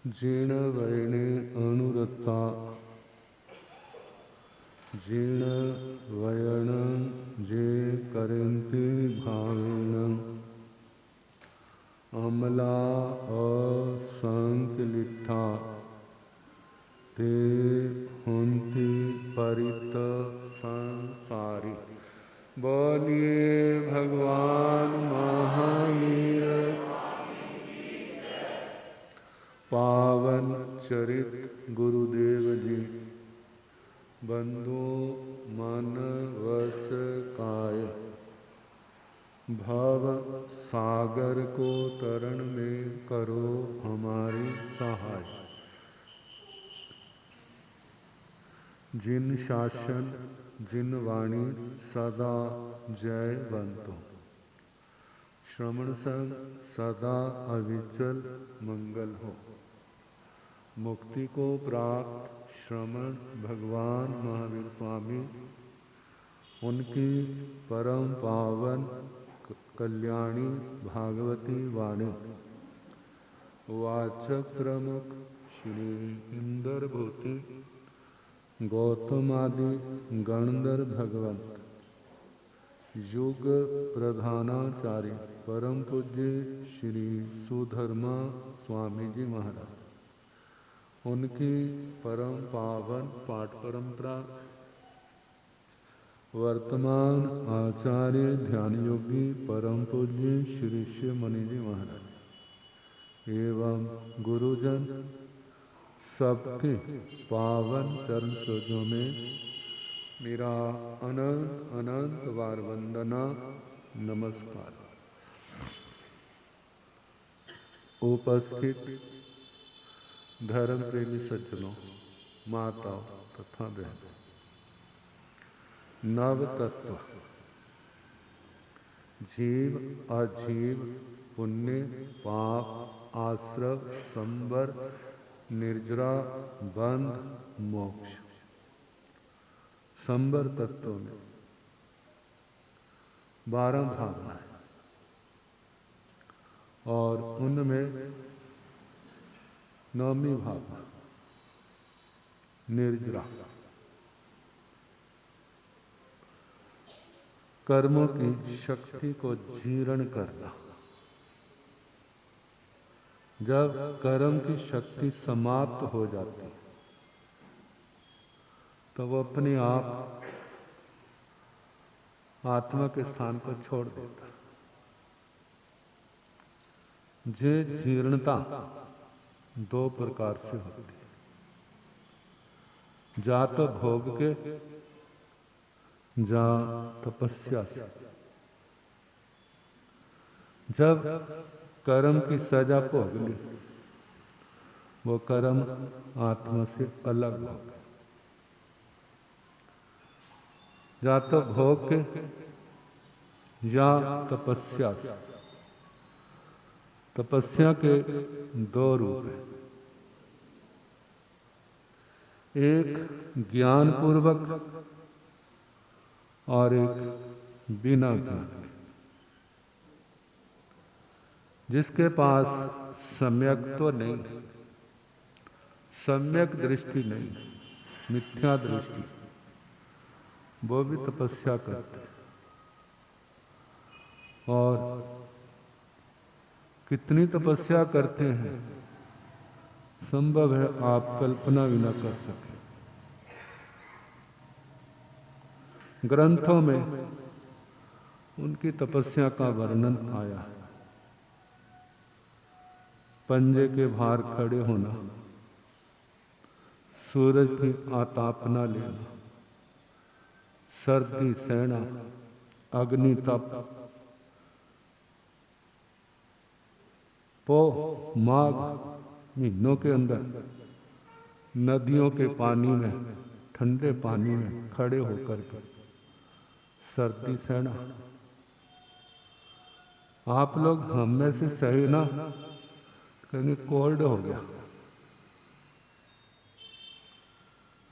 जीर्ण वैणे अनुरता जीर्ण वयण जे करन्ति भावेन अमला असंकलिता ते हुन्ति परित संसारी। बोलिए भगवान महावीर पावन चरित गुरुदेव जी। बंधु मन वश काय भव सागर को तरण में करो हमारी सहाय। जिन शासन जिन वाणी सदा जयवंतो श्रवण संग सदा अविचल मंगल हो। मुक्ति को प्राप्त श्रमण भगवान महावीर स्वामी, उनकी परम पावन कल्याणी भागवती वाणी वाचक प्रमुख श्री इंदर भूति गौतम आदि गणधर भगवंत युग प्रधानाचार्य परम पूज्य श्री सुधर्मा स्वामी जी महाराज, उनकी परम पावन पाठ परंपरा वर्तमान आचार्य ध्यान योगी परम पूज्य श्री शिव मणि जी महाराज एवं गुरुजन सबके पावन चरण सरोजों में मेरा अनंत अनंत बार वंदना नमस्कार। उपस्थित धर्म प्रेमी सज्जनों, माताओं तथा बहनों, नव तत्व जीव अजीव पुण्य पाप आश्रव संबर निर्जरा बंध मोक्ष संबर तत्वों में 12 भावना है और उनमें 9वीं भावना निर्जरा, कर्मों की शक्ति को जीर्ण करना। जब कर्म की शक्ति समाप्त हो जाती है तो वो अपने आप आत्मा के स्थान को छोड़ देता है। ये जीर्णता 2 प्रकार से होती है, जा तो भोग के, जा तपस्या से। जब कर्म की सजा भोग ली, वो कर्म आत्मा से अलग हो गए। या तो भोग के या तपस्या से। तपस्या के 2 रूप हैं, एक ज्ञान पूर्वक और एक बिना ज्ञान के। जिसके पास सम्यक तो नहीं, सम्यक दृष्टि नहीं, मिथ्या दृष्टि, वो भी तपस्या करते हैं। और कितनी तपस्या करते हैं संभव है आप कल्पना भी न कर सकें। ग्रंथों में उनकी तपस्या का वर्णन आया है। पंजे के भार खड़े होना, सूरज की आतापना लेना, सर्दी सहना, अग्नि तप, पोह माघ महीनों के अंदर नदियों के पानी में ठंडे पानी में खड़े होकर के सर्दी सहना। आप लोग हम में से सही ना, कहेंगे कोल्ड हो गया,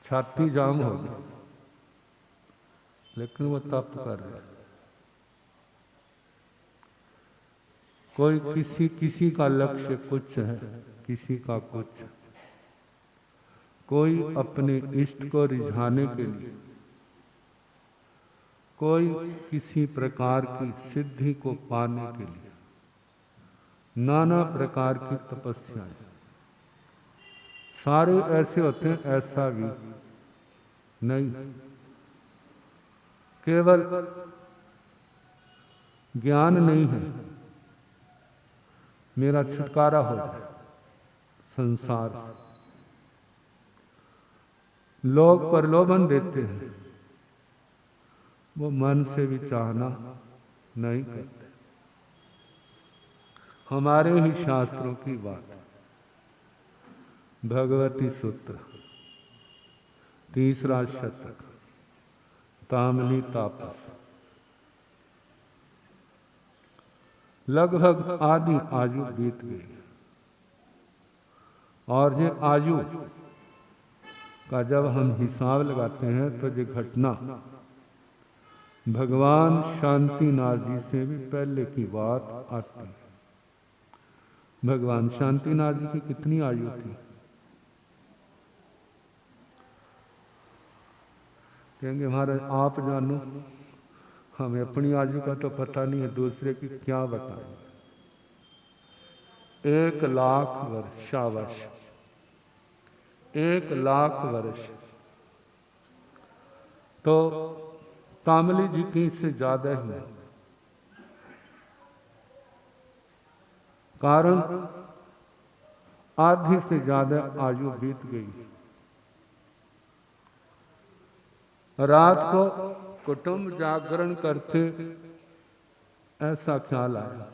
छाती जाम हो गई, लेकिन वो तप कर रहे। कोई किसी का लक्ष्य कुछ है, किसी का कुछ। कोई अपने इष्ट को रिझाने के लिए, कोई किसी प्रकार की सिद्धि को पाने के लिए नाना प्रकार की तपस्याएं। सारे ऐसे होते हैं, ऐसा भी नहीं। केवल ज्ञान नहीं है, मेरा छुटकारा हो जाए संसार से। लोग प्रलोभन देते हैं, वो मन से भी चाहना नहीं करते। हमारे ही शास्त्रों की बात, भगवती सूत्र 3रा शतक, तामली तापस। लगभग आधी आयु बीत गई और ये आयु का जब हम हिसाब लगाते हैं तो ये घटना भगवान शांतिनाथ जी से भी पहले की बात आती है। भगवान शांतिनाथ जी की कितनी आयु थी? कहेंगे महाराज आप जानो, हमें अपनी आयु का तो पता नहीं है, दूसरे की क्या बताएं। 1,00,000 वर्ष, शाबाश, 1,00,000 वर्ष। तो कामली जी की इससे ज्यादा ही, कारण आधी से ज्यादा आयु बीत गई। रात को कुटुंब जागरण करते, ऐसा ख्याल आया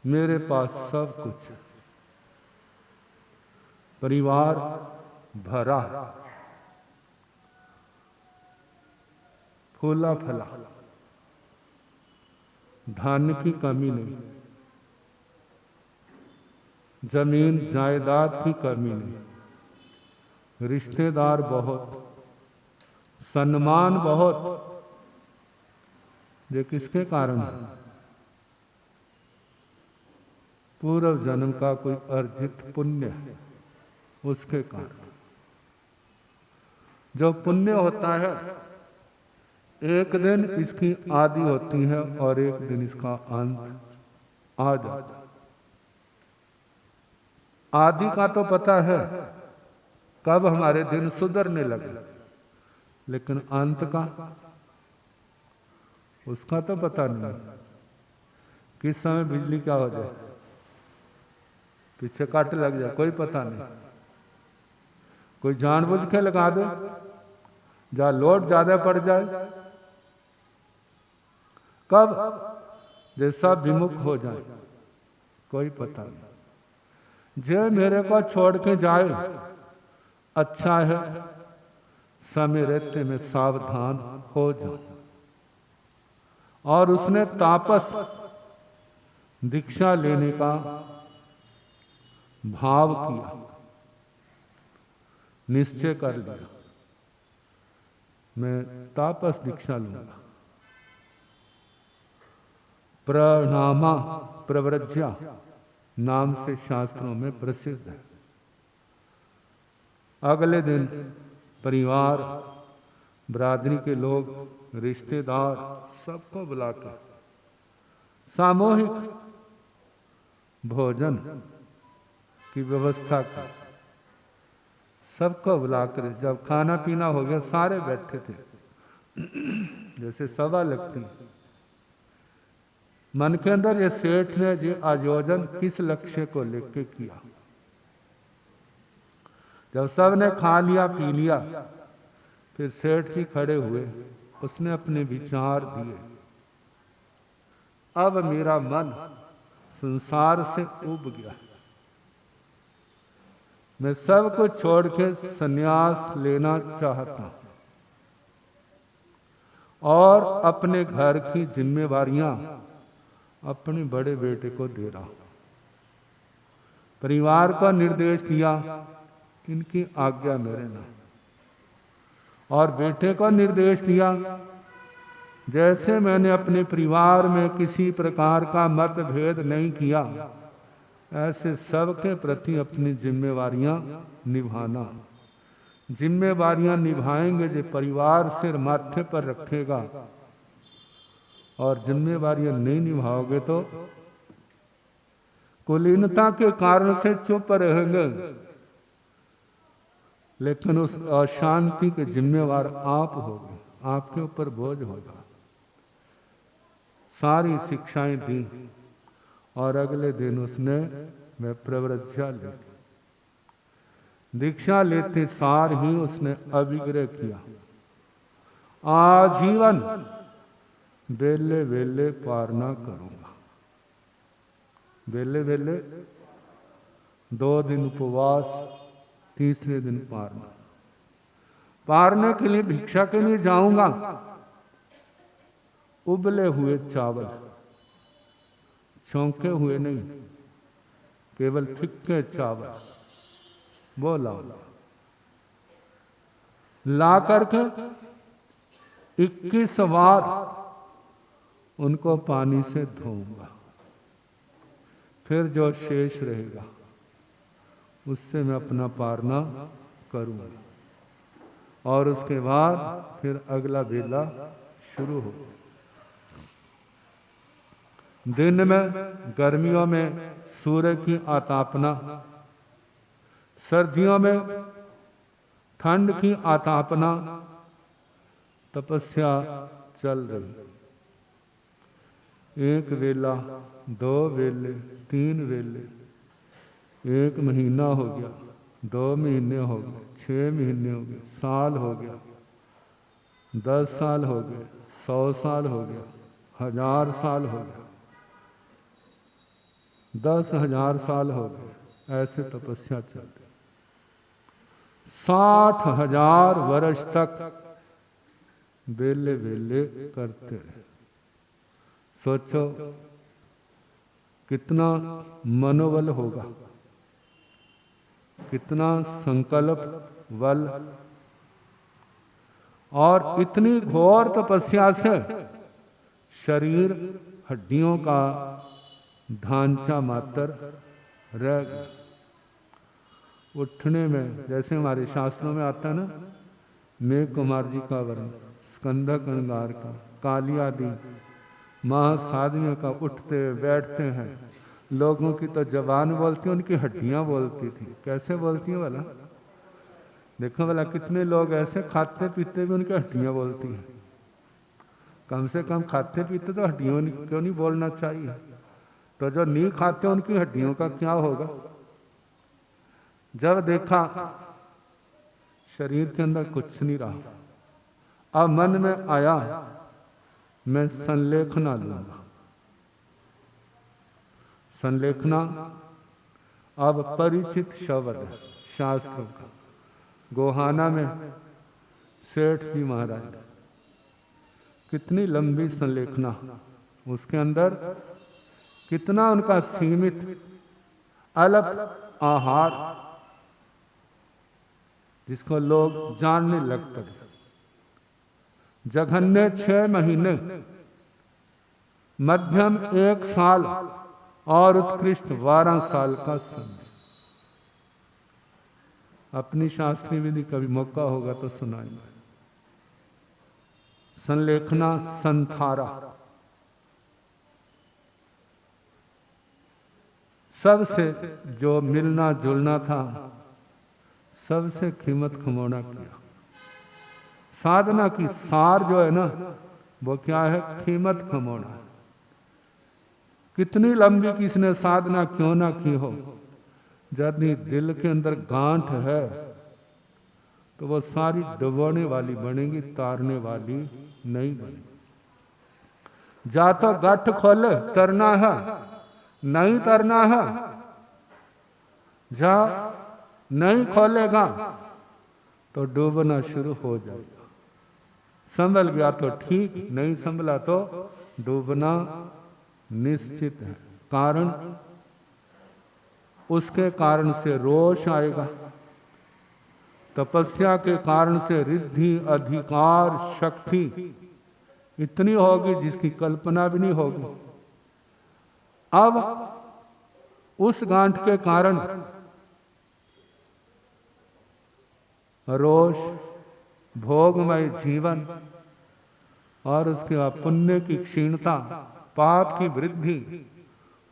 मेरे पास सब कुछ, परिवार भरा, फूला फला, धान की कमी नहीं, जमीन जायदाद की कमी नहीं, रिश्तेदार बहुत, सम्मान बहुत। ये किसके कारण है? पूर्व जन्म का कोई अर्जित पुण्य है, उसके कारण। जो पुण्य होता है, एक दिन इसकी आदि होती है और एक दिन इसका अंत आ जाता है। आदि का तो पता है कब हमारे दिन सुधरने लगे, लेकिन अंत का उसका तो पता नहीं। किस समय बिजली क्या हो जाए, पीछे काट लग जाए, कोई पता नहीं। कोई जानबूझ के लगा दे, जहां लोड ज्यादा पड़ जाए, कब जैसा विमुख हो जाए, कोई पता नहीं। जो मेरे को छोड़ के जाए अच्छा है, समय रहते में सावधान हो जाओ। और उसने तापस दीक्षा लेने का भाव किया, निश्चय कर लिया, मैं तापस दीक्षा लूंगा। प्रणामा प्रव्रज्या नाम से शास्त्रों में प्रसिद्ध है। अगले दिन परिवार, बरादरी के लोग, रिश्तेदार, सबको बुलाकर सामूहिक भोजन की व्यवस्था की। सबको बुलाकर जब खाना पीना हो गया, सारे बैठे थे जैसे सभा लगती। मन के अंदर ये सेठ ने ये आयोजन किस लक्ष्य को लेकर किया। जब सब ने खा लिया पी लिया, फिर सेठ जी खड़े हुए, उसने अपने विचार दिए। अब मेरा मन संसार से उब गया, मैं सब कुछ छोड़ के संन्यास लेना चाहता हूं और अपने घर की जिम्मेवारियां अपने बड़े बेटे को दे रहा हूं। परिवार का निर्देश दिया, इनकी आज्ञा मेरे ना। और बेटे को निर्देश दिया, जैसे मैंने अपने परिवार में किसी प्रकार का मतभेद नहीं किया, ऐसे सबके प्रति अपनी जिम्मेवारियां निभाना। जिम्मेवारियां निभाएंगे जो परिवार सिर माथे पर रखेगा, और जिम्मेवारियां नहीं निभाओगे तो कुलीनता के कारण से चुप रहेंगे, लेकिन उस अशांति के जिम्मेवार आप होगे, आपके ऊपर बोझ होगा। सारी शिक्षाएं दी और अगले दिन उसने वह प्रव्रज्या ली। दीक्षा लेते सार ही उसने अभिग्रह किया, आजीवन बेले वेले पारना करूंगा। बेले वेले 2 दिन उपवास, तीसरे दिन पारना। पारने के लिए भिक्षा के लिए जाऊंगा। उबले हुए चावल, छौंके हुए नहीं, केवल फिक्के चावल वो ला करके 21 बार उनको पानी से धोऊंगा। फिर जो शेष रहेगा उससे मैं अपना पारना करूंगा, और उसके बाद फिर अगला बेला शुरू हो। दिन में गर्मियों में सूर्य की आतापना, सर्दियों में ठंड की आतापना, तपस्या चल रही। 1 वेला, 2 वेले, 3 वेले, 1 महीना हो गया, 2 महीने हो गए, 6 महीने हो गए, साल हो गया, 10 साल हो गए, 100 साल हो गया, 1000 साल हो गया, 10,000 साल हो गए। ऐसे तपस्या चलती। 60,000 वर्ष तक बेले बेले करते रहे। सोचो कितना मनोबल होगा, कितना संकल्प बल, और इतनी घोर तपस्या से शरीर हड्डियों का ढांचा मात्र रह गया। उठने में जैसे हमारे शास्त्रों में आता है ना, मेघ कुमार जी का वर्ण, स्कंदक अंगार का, काली आदि महासाधियों का उठते बैठते हैं। लोगों की तो जबान बोलती, उनकी हड्डियां बोलती थी। कैसे बोलती हैं भला? देखो भला कितने लोग ऐसे खाते पीते भी उनकी हड्डियां बोलती हैं। कम से कम खाते पीते तो हड्डियों क्यों नहीं बोलना चाहिए? तो जो नहीं खाते उनकी हड्डियों का क्या होगा? जब देखा शरीर के अंदर कुछ नहीं रहा, अब मन में आया मैं संलेखना लूंगा। संलेखना अब परिचित शब्द है शास्त्रों का। गोहाना में सेठ जी महाराज, कितनी लंबी संलेखना, उसके अंदर कितना उनका सीमित अल्प आहार, जिसको लोग जानने लग पड़े। जघन्य 6 महीने, मध्यम 1 साल और उत्कृष्ट 12 साल का समय। अपनी शास्त्रीय विधि कभी मौका होगा तो सुनाएंगे। संलेखना, संथारा, सबसे जो मिलना जुलना था सबसे खिमत खमोना किया। साधना की सार जो है ना, वो क्या है? खिमत खमोना। कितनी लंबी किसने साधना क्यों ना की हो, यदि दिल के अंदर गांठ है तो वो सारी डुबोने वाली बनेगी, तारने वाली नहीं बनेगी। जा तो गांठ खोले, तरना है, नहीं तरना है, जा नहीं खोलेगा तो डूबना शुरू हो जाएगा। संभल गया तो ठीक, नहीं संभला तो डूबना निश्चित है। कारण, उसके कारण से रोष आएगा, तपस्या के कारण से रिद्धि, अधिकार, शक्ति इतनी होगी जिसकी कल्पना भी नहीं होगी। अब उस गांठ के कारण रोष, भोगमय जीवन और उसके बाद पुण्य की क्षीणता, पाप की वृद्धि,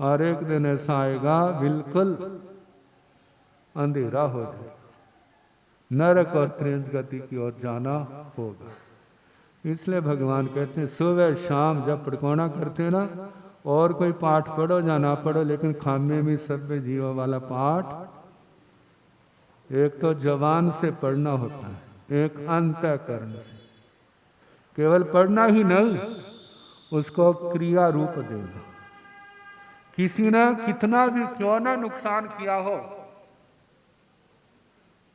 और एक दिन ऐसा आएगा बिल्कुल अंधेरा हो जाएगा, नरक और त्रिंस गति की ओर जाना होगा। इसलिए भगवान कहते हैं सुबह शाम जब पड़कोना करते हैं ना, और कोई पाठ पढ़ो या ना पढ़ो, लेकिन खामे में सभ्य जीवों वाला पाठ एक तो जवान से पढ़ना होता है, एक अंतःकरण से। केवल पढ़ना ही नहीं, उसको क्रिया रूप देना। किसी ने कितना भी क्यों ना नुकसान किया हो,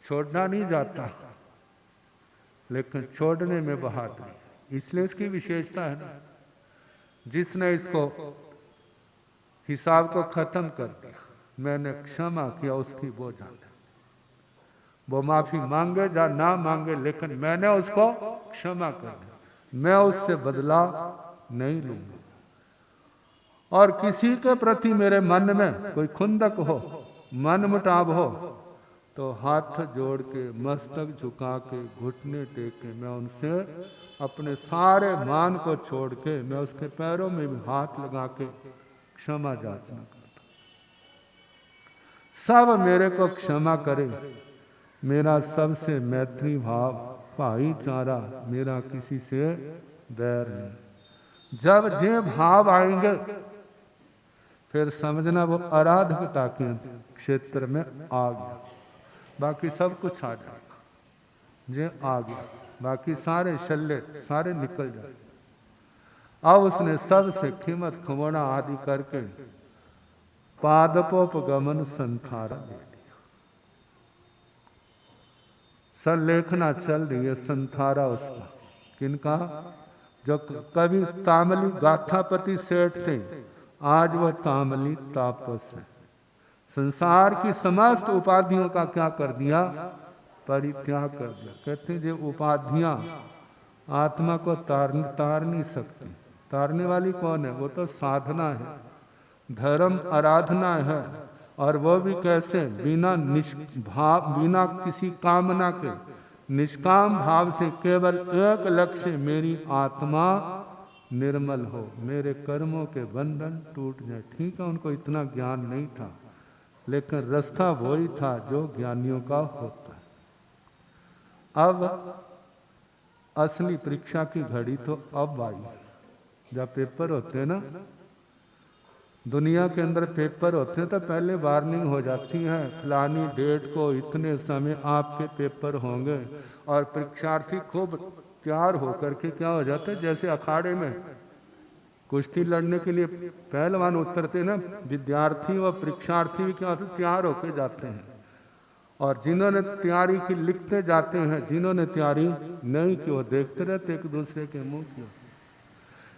छोड़ना नहीं जाता, लेकिन छोड़ने में बहादुरी। इसलिए इसकी विशेषता है ना, जिसने इसको हिसाब को खत्म कर दिया, मैंने क्षमा किया, उसकी वो जाने, वो माफी मांगे या ना मांगे, लेकिन मैंने उसको क्षमा कर दिया, मैं उससे बदला नहीं लूंगा। और किसी के प्रति मेरे मन में कोई खुंदक हो, मन मुटाव हो, तो हाथ जोड़ के, मस्तक झुका के, घुटने टेक के मैं उनसे अपने सारे मान को छोड़ के मैं उसके पैरों में भी हाथ लगा के क्षमा याचना करता। सब मेरे को क्षमा करे, मेरा सबसे मैत्री भाव, भाईचारा, मेरा किसी से बैर नहीं। जब जे भाव आएंगे फिर समझना वो आराधकता के क्षेत्र में आ गया, बाकी सब कुछ आ जाएगा। जे आ गया, बाकी सारे शल्य सारे निकल जाए। अब उसने सबसे कीमत खमोना आदि करके पादपोपगमन संथारा दे दिया। संलेखना चल रही है संथारा उसका, किनका? जो कभी तामली गाथापति सेठ थे, आज वह तामली तापस है। संसार की समस्त उपाधियों का क्या कर दिया? परित्याग कर दिया। कहते हैं जो उपाधियां आत्मा को तार नहीं सकती। तारने वाली कौन है? वो तो साधना है, धर्म आराधना है। और वो भी कैसे? बिना किसी कामना के, निष्काम भाव से, केवल एक लक्ष्य, मेरी आत्मा निर्मल हो, मेरे कर्मों के बंधन टूट जाए। ठीक है, उनको इतना ज्ञान नहीं था, लेकिन रास्ता वही था जो ज्ञानियों का होता है। अब असली परीक्षा की घड़ी तो अब आई। जब पेपर होते हैं ना, दुनिया के अंदर पेपर होते हैं तो पहले वार्निंग हो जाती है, फलानी डेट को इतने समय आपके पेपर होंगे। और परीक्षार्थी खूब तैयार होकर के क्या हो जाता है, जैसे अखाड़े में कुश्ती लड़ने के लिए पहलवान उतरते ना, विद्यार्थी व परीक्षार्थी क्या तैयार होकर जाते हैं। और जिन्होंने तैयारी की लिखते जाते हैं, जिन्होंने तैयारी नहीं की वो देखते रहते एक दूसरे के मुंह की।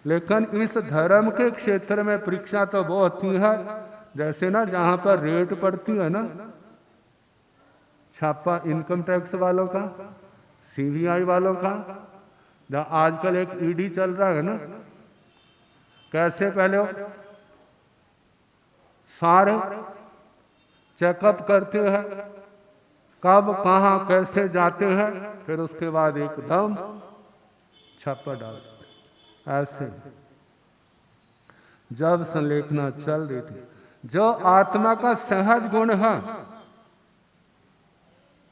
लेकिन इस धर्म के क्षेत्र में परीक्षा तो वो होती है जैसे ना जहां पर रेट पड़ती है ना, छापा इनकम टैक्स वालों का, सीबीआई वालों का, जहां आजकल एक ईडी चल रहा है ना, कैसे पहले सारे चेकअप करते हैं, कब कहां कैसे जाते हैं, फिर उसके बाद एकदम छापा डालते। ऐसे जब संलेखना चल रही थी, जो आत्मा का सहज गुण है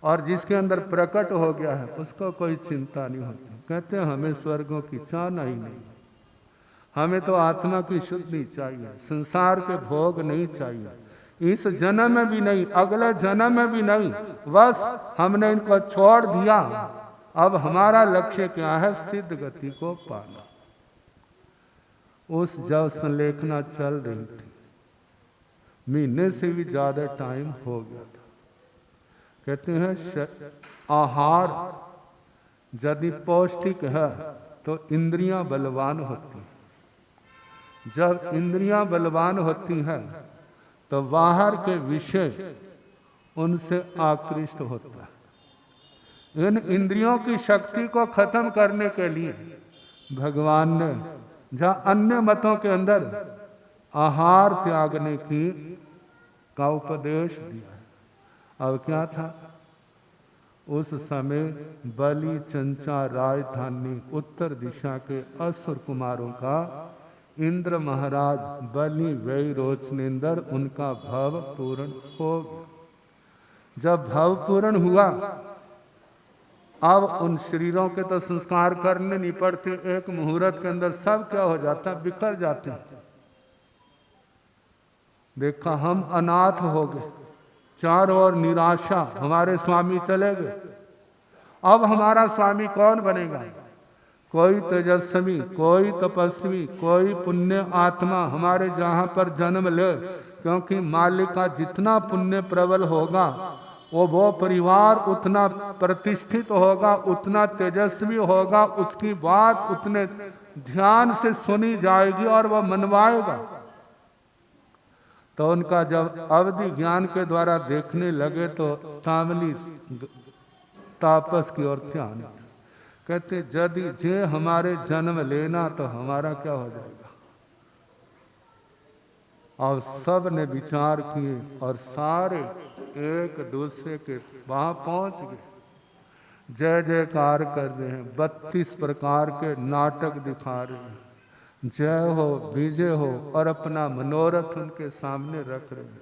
और जिसके अंदर प्रकट हो गया है, उसको कोई चिंता नहीं होती। कहते हैं हमें स्वर्गों की चाहना ही नहीं, हमें तो आत्मा की शुद्धि चाहिए, संसार के भोग नहीं चाहिए, इस जन्म में भी नहीं, अगले जन्म में भी नहीं। बस हमने इनको छोड़ दिया। अब हमारा लक्ष्य क्या है? सिद्ध गति को पाना। उस जब संलेखना चल रही थी, महीने से भी ज्यादा टाइम हो गया था, कहते हैं आहार यदि पौष्टिक है तो इंद्रियां बलवान होती हैं। जब इंद्रियां बलवान होती हैं तो बाहर के विषय उनसे आकृष्ट होता है। इन इंद्रियों की शक्ति को खत्म करने के लिए भगवान ने जहां अन्य मतों के अंदर आहार त्यागने की का उपदेश दिया। अब क्या था, उस समय बलि चंचा राजधानी उत्तर दिशा के असुर कुमारों का इंद्र महाराज बलि वैरोचनेंद्र उनका भव पूर्ण हो गया। जब भव पूर्ण हुआ, अब उन शरीरों के तो संस्कार करने नहीं पड़ते, एक मुहूर्त के अंदर सब क्या हो जाता, बिखर जाते हैं। देखा, हम अनाथ हो गए, चारों ओर निराशा, हमारे स्वामी चले गए। अब हमारा स्वामी कौन बनेगा? कोई तेजस्वी, कोई तपस्वी, कोई पुण्य आत्मा हमारे जहां पर जन्म ले, क्योंकि मालिक का जितना पुण्य प्रबल होगा वो परिवार उतना प्रतिष्ठित होगा, उतना तेजस्वी होगा, उसकी बात उतने ध्यान से सुनी जाएगी और वह मनवाएगा। तो उनका जब अवधि ज्ञान के द्वारा देखने लगे तो तामली तापस की ओर ध्यान, कहते यदि जे हमारे जन्म लेना तो हमारा क्या हो जाएगा। और सब ने विचार किए और सारे एक दूसरे के वहां पहुंच गए, जय जयकार कर रहे हैं, 32 प्रकार के नाटक दिखा रहे हैं, जय हो विजय हो, और अपना मनोरथ उनके सामने रख रहे हैं।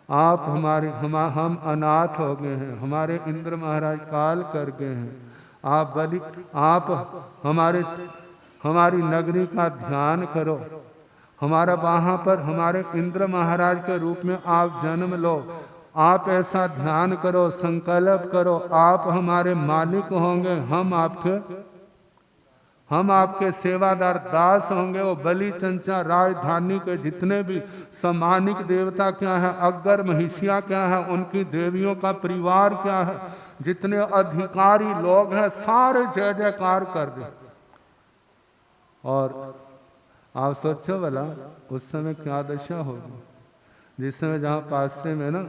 आप हम अनाथ हो गए हैं, हमारे इंद्र महाराज काल कर गए हैं, आप हमारी नगरी का ध्यान करो, हमारा वहां पर हमारे इंद्र महाराज के रूप में आप जन्म लो, आप ऐसा ध्यान करो, संकल्प करो, आप हमारे मालिक होंगे, हम आपके सेवादार दास होंगे। वो बलि चंचा राजधानी के जितने भी सम्मानिक देवता क्या है, अग्गर महिषिया क्या है, उनकी देवियों का परिवार क्या है, जितने अधिकारी लोग हैं, सारे जय जयकार कर दे। और आप सोचो भला उस समय क्या दशा होगी, जिस समय जहाँ पासरे में ना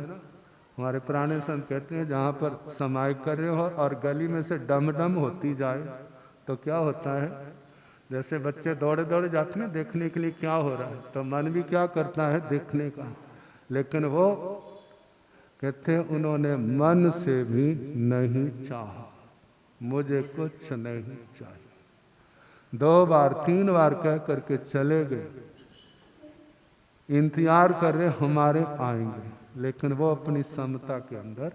हमारे पुराने संत कहते हैं, जहाँ पर समाय कर रहे हो और गली में से डम डम होती जाए तो क्या होता है, जैसे बच्चे दौड़े दौड़े जाते हैं देखने के लिए क्या हो रहा है, तो मन भी क्या करता है देखने का। लेकिन वो कहते हैं उन्होंने मन से भी नहीं चाहा, मुझे कुछ नहीं चाहिए। 2 बार 3 बार कह करके चले गए, इंतजार कर रहे हमारे आएंगे, लेकिन वो अपनी समता के अंदर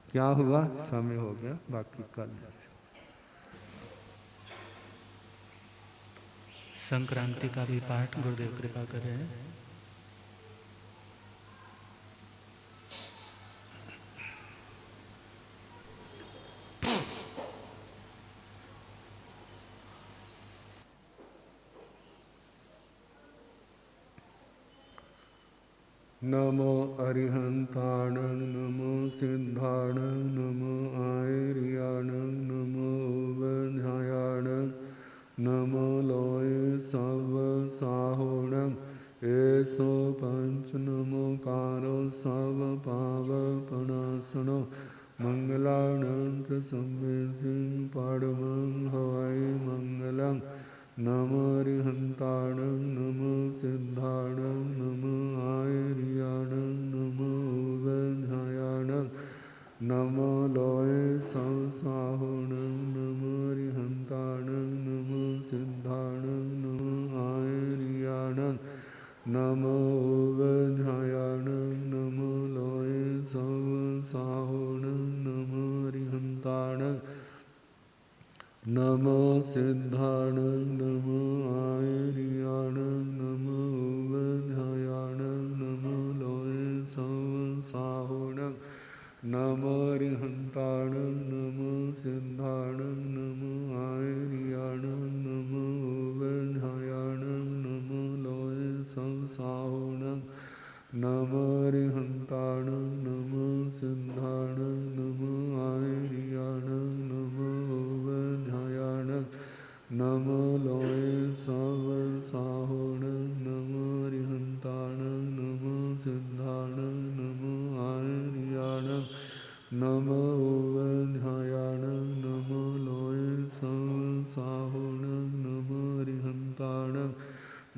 क्या हुआ, समय हो गया, बाकी कल जैसे। संक्रांति का भी पाठ गुरुदेव कृपा कर रहे हैं। नमो अरिहंताण, नमो सिद्धाण, नमो आयर्याण, नमो वध्यायाण, नमो लोय सव साहोण, ऐसो पंच नमो कारो सव पावपनासनो, मंगलानंत संवेसिं पाड़मं हवाई मंगलम्। नमो अरिहंताण, नमो सिद्धाण, नमो आयर्याण, नमो वध्यायाण, नमो लोय संसाहुण, नमो अरिहंताण, नमो सिद्धाण, नमो आयर्याण, नमो वध्यायाण, नमो लोय संसाहुण, नमो अरिहंताण, नमो सिद्धाण, नमो आयर्याण, नमो वध्यायाण, नमो लोय संसाहुण, नमो अरिहंताण, नमो सिद्धाण, नमो आयर्याण, नमो वध्यायाण, नमो लोय संसाहुण, नमो अरिहंताण, नमो सिद्धाण,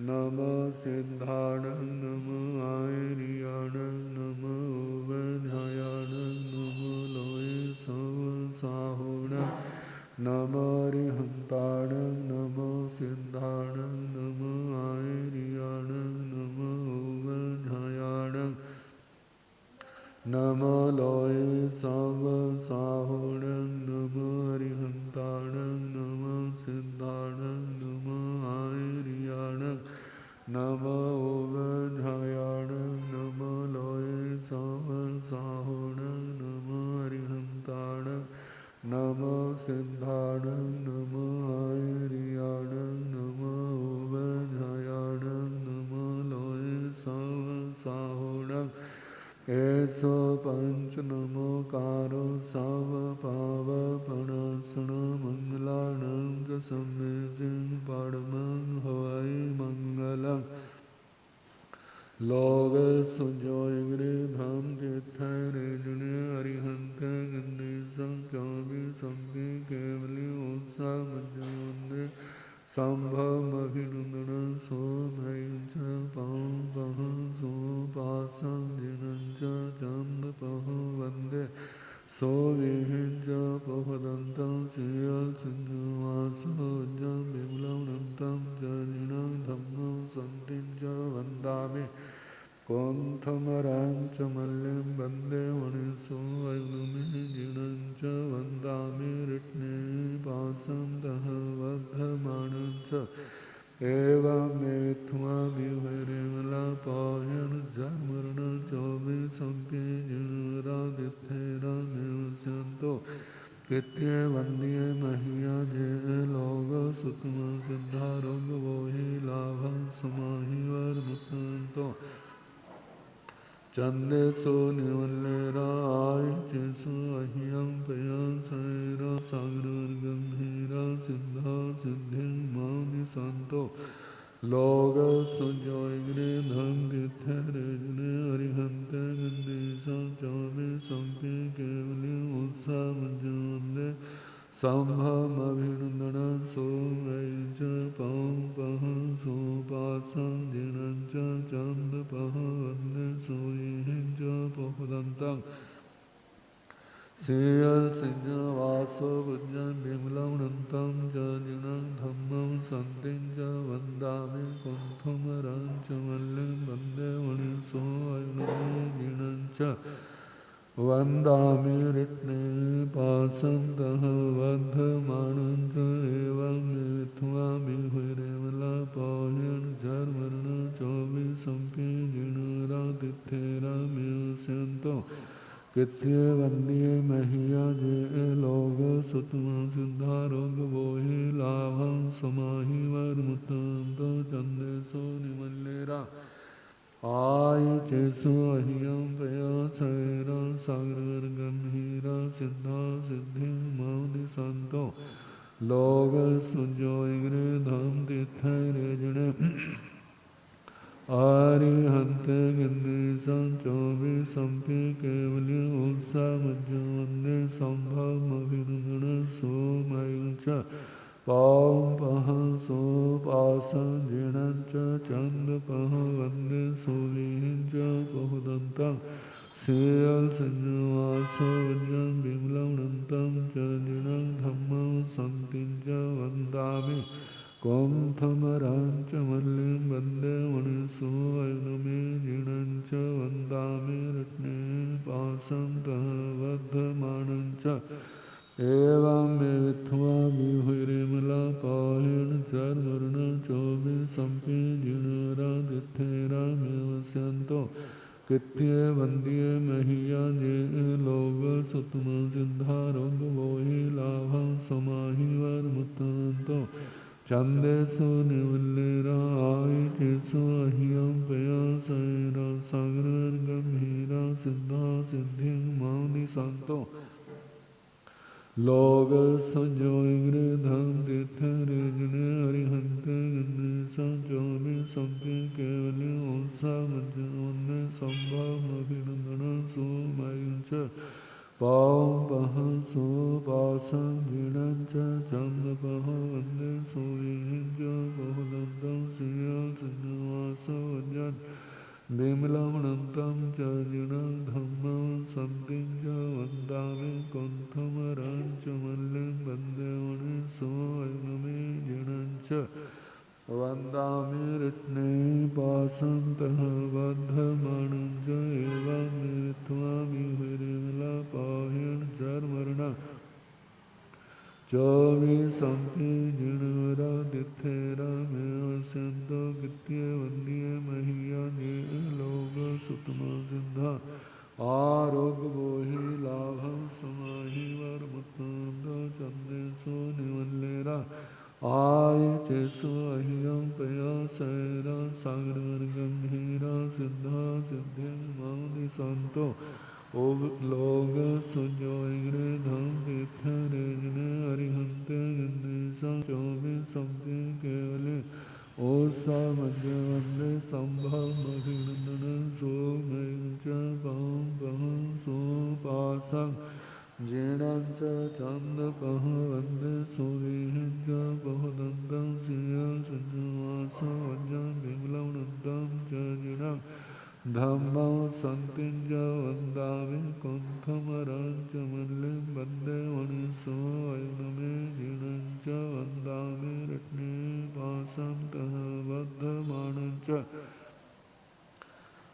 नमो सिद्धाणं नमो आयर्याणं नमो उभयधायाणं नमो लोये साहुणं नमो रिहन्ताणं नमो सिद्धाणं नमो आयर्याणं नमो उभयधायाणं नमो लोये साहुणं नमो रिहन्ताणं नमो सिद्धाणं नमो आयर्याणं नमो उभयधायाणं नमो लोये साहुणं नमो रिहन्ताणं नमो सिद्धाणं नमो आयर्याणं नमो उभयधायाणं नमो लोये साहुणं ऐसो पंच नमोकारो सव पाव पणासण मंगलानं च सम्मेजिं परमं हवै मंगलम् लोग सुजोयग्रे धाम तीर्थैरेजने अरिहंत गंदे संचावि संके केवली उत्सा मज्जवंदे संभवमभिनंदनं सोमयं च पावः सोपासं जिनं च चन्दपः वन्दे सोविहिं च पवदन्तं श्रियसिंहवासोज्जं विमलमनन्तं च जिनं धम्मं सन्तिं च वन्दामि कोन्थमरां च मल्लिं वन्दे मणिसोऽग्निजिनं च वन्दामि रत्नेपासं दः वर्धमानं च एवमेत्वा विहरिमलापायन जन्मरण चौबे संके जिनरादित्येरामेव स्यन्तो कृत्ये वन्द्ये मह्या जे लोग सुतम सिद्धारोग वो हि लाभं समाहि वर्मुक्तो चंदेसो निवल्लेराय चेसो अह्यं पयसैरा सागरगंभीरा सिद्धा सिद्धिं मौनि संतो लोग सुजोयग्रे धम तीर्थरेजने अरिहंते गंदेशा चौबे संके केवली उत्साहमज्जवंदे संभवमभिनंदनं सोमयं च पावः सोपासं जिनं च चन्दपः वन्दे सोयिहिं च पवदन्तं श्रियसिंहवासो भुजं विमलमनन्तं च जिनं धम्मं सन्तिं च वन्दामि कुन्थमरं च मल्लिं वन्दे मणिसोऽग्निजिनं च वन्दामि रत्नेपासं दः वर्धमानं च एवमेत्वा विहरिमलापायन जन्मरण चौबे संके जिनरादित्येरामेव स्यन्तो कृत्ये वन्द्ये मह्या जे लोग सुतम सिद्धारोग वो हि लाभं समाहि वर्मुक्तो चन्देसो निमल्लेरा आय चेसो अह्यं पयसैरा सागरगंभीरा सिद्धा सिद्धिं मौनि संतो लोग सुजोयग्रे धाम तीर्थैरेजने आरिहंत गंदेशं चौबे संके केवली उत्साहमज्जवंदे संभवमभिनंदनं सोमयं च पावः सोपासं जिनं च चन्दपः वन्दे सोविहिं च पवदन्तं श्रियसिंहवासोज्जं विमलमनन्तं च जिनं धम्मं सन्तिं च वन्दामि कोन्थमरां च मल्लिं वन्दे मणिसोऽग्निजिनं च वन्दामि रत्नेपासं दः वर्धमानं च एवमेत्वा विहरिमलापायन जन्मरण चौबे संके जिनरादित्येरामेव स्यन्तो कृत्ये वन्द्ये मह्या जे लोग सुतम सिद्धारोग वो हि लाभं समाहि वर्मुक्तो चंदेसो निवल्लेराय चेसो अह्यं पयसैरा सागरगंभीरा सिद्धा सिद्धिं मौनि संतो लोग संजोयग्रे धम तीर्थरेजने अरिहंते गंदेशा चौबे संके केवली उत्साहमज्जवंदे संभवमभिनंदनं सोमयं च पाओ पह सो पासं जिणं च चंद पह वंदे सोविहिंज बहुदंतं सिया सिंहवासो वज्जन बिमलमनंतं च जिणं धम्मं संतिं च वन्दामि कुंठमरं च मल्लिं वन्दे मुनिसो अग्नमे जिणं च वन्दामि रत्ने पासन्तः बद्धमानं च एवं मित्वा विहरिमलापाह्यं चर्मरणा चौबीसंति जिणवरादित्येरा मे अस्यन्तो गित्ये वन्द्ये मह्या ये लोग सुतमा सिद्धा आरोग्य बोहि लाभं समाहि वरमुत्तंदो चंदेशो निवल्लेरा आय चेसो अह्यं तया सैरा सागर गंभीरा सिद्धा सिद्धि मौनि संतो ओग लोग सुजोइग्रे धम तीर्थ रेजने अरिहंते गिन्नेसा चौबीस संति केवले ओ सा मध्य वंदे संभव मभिनंदन सो गैंच पां पह सो पासं जीणंच चंद पह वंदे सोविहिंच बहुदंतं सिया सिंहवास वज्जं बिमलमनंतं च जीणं धम्मं संतिं च वन्दामि कुंठमरं च मल्लिं वन्दे मुनिसो अग्नमे जिणं च वन्दामि रत्ने पासन्तः बद्धमानं च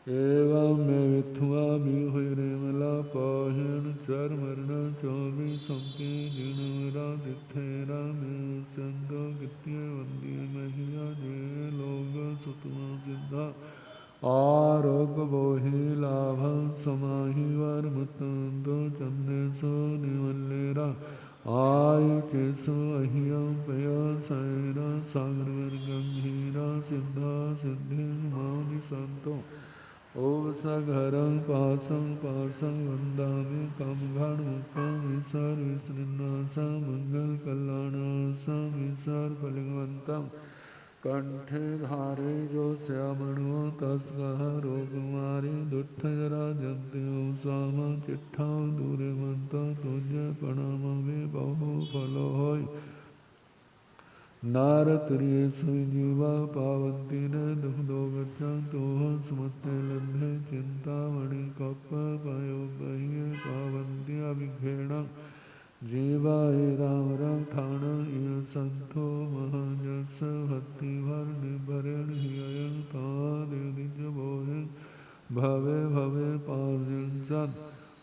एवं मे वित्वा विहुरिमलापाह्यं चर्मरणं चौबीसंति जिणवरादित्येरा मे अस्यन्तो गित्ये वन्द्ये मह्या ये लोग सुतमा सिद्धा आरोग्य बोहि लाभं समाहि वरमुत्तंदो चंदेशो निवल्लेरा आय चेसो अह्यं पया सैरा सागर गंभीरा सिद्धा सिद्धि मौनि संतो ओम सघरं पासं पासं वन्दामि कामघाणमुखं विसर विसृन्नासा मंगल कल्याणासा विसर फलिगवन्तं कंठे धारे जो श्यामणो तस्कः रोगमारी दुष्टजरा जंत्यो सामा चिट्ठा दूरे मंता तुझे प्रणाम वे बहु फलो होय नारत्रियेषु जीवा पावन्ति न दुग्धो गच्छन्तो समस्ते लब्धे चिन्तामणि कप्पयो बह्ये पावन्ति अभिघ्रेणं जीवा रामरठाण इह सन्तो महाजस भक्तिभर्निभरेण हियं तादिजबोहिं भवे भवे पाव्यं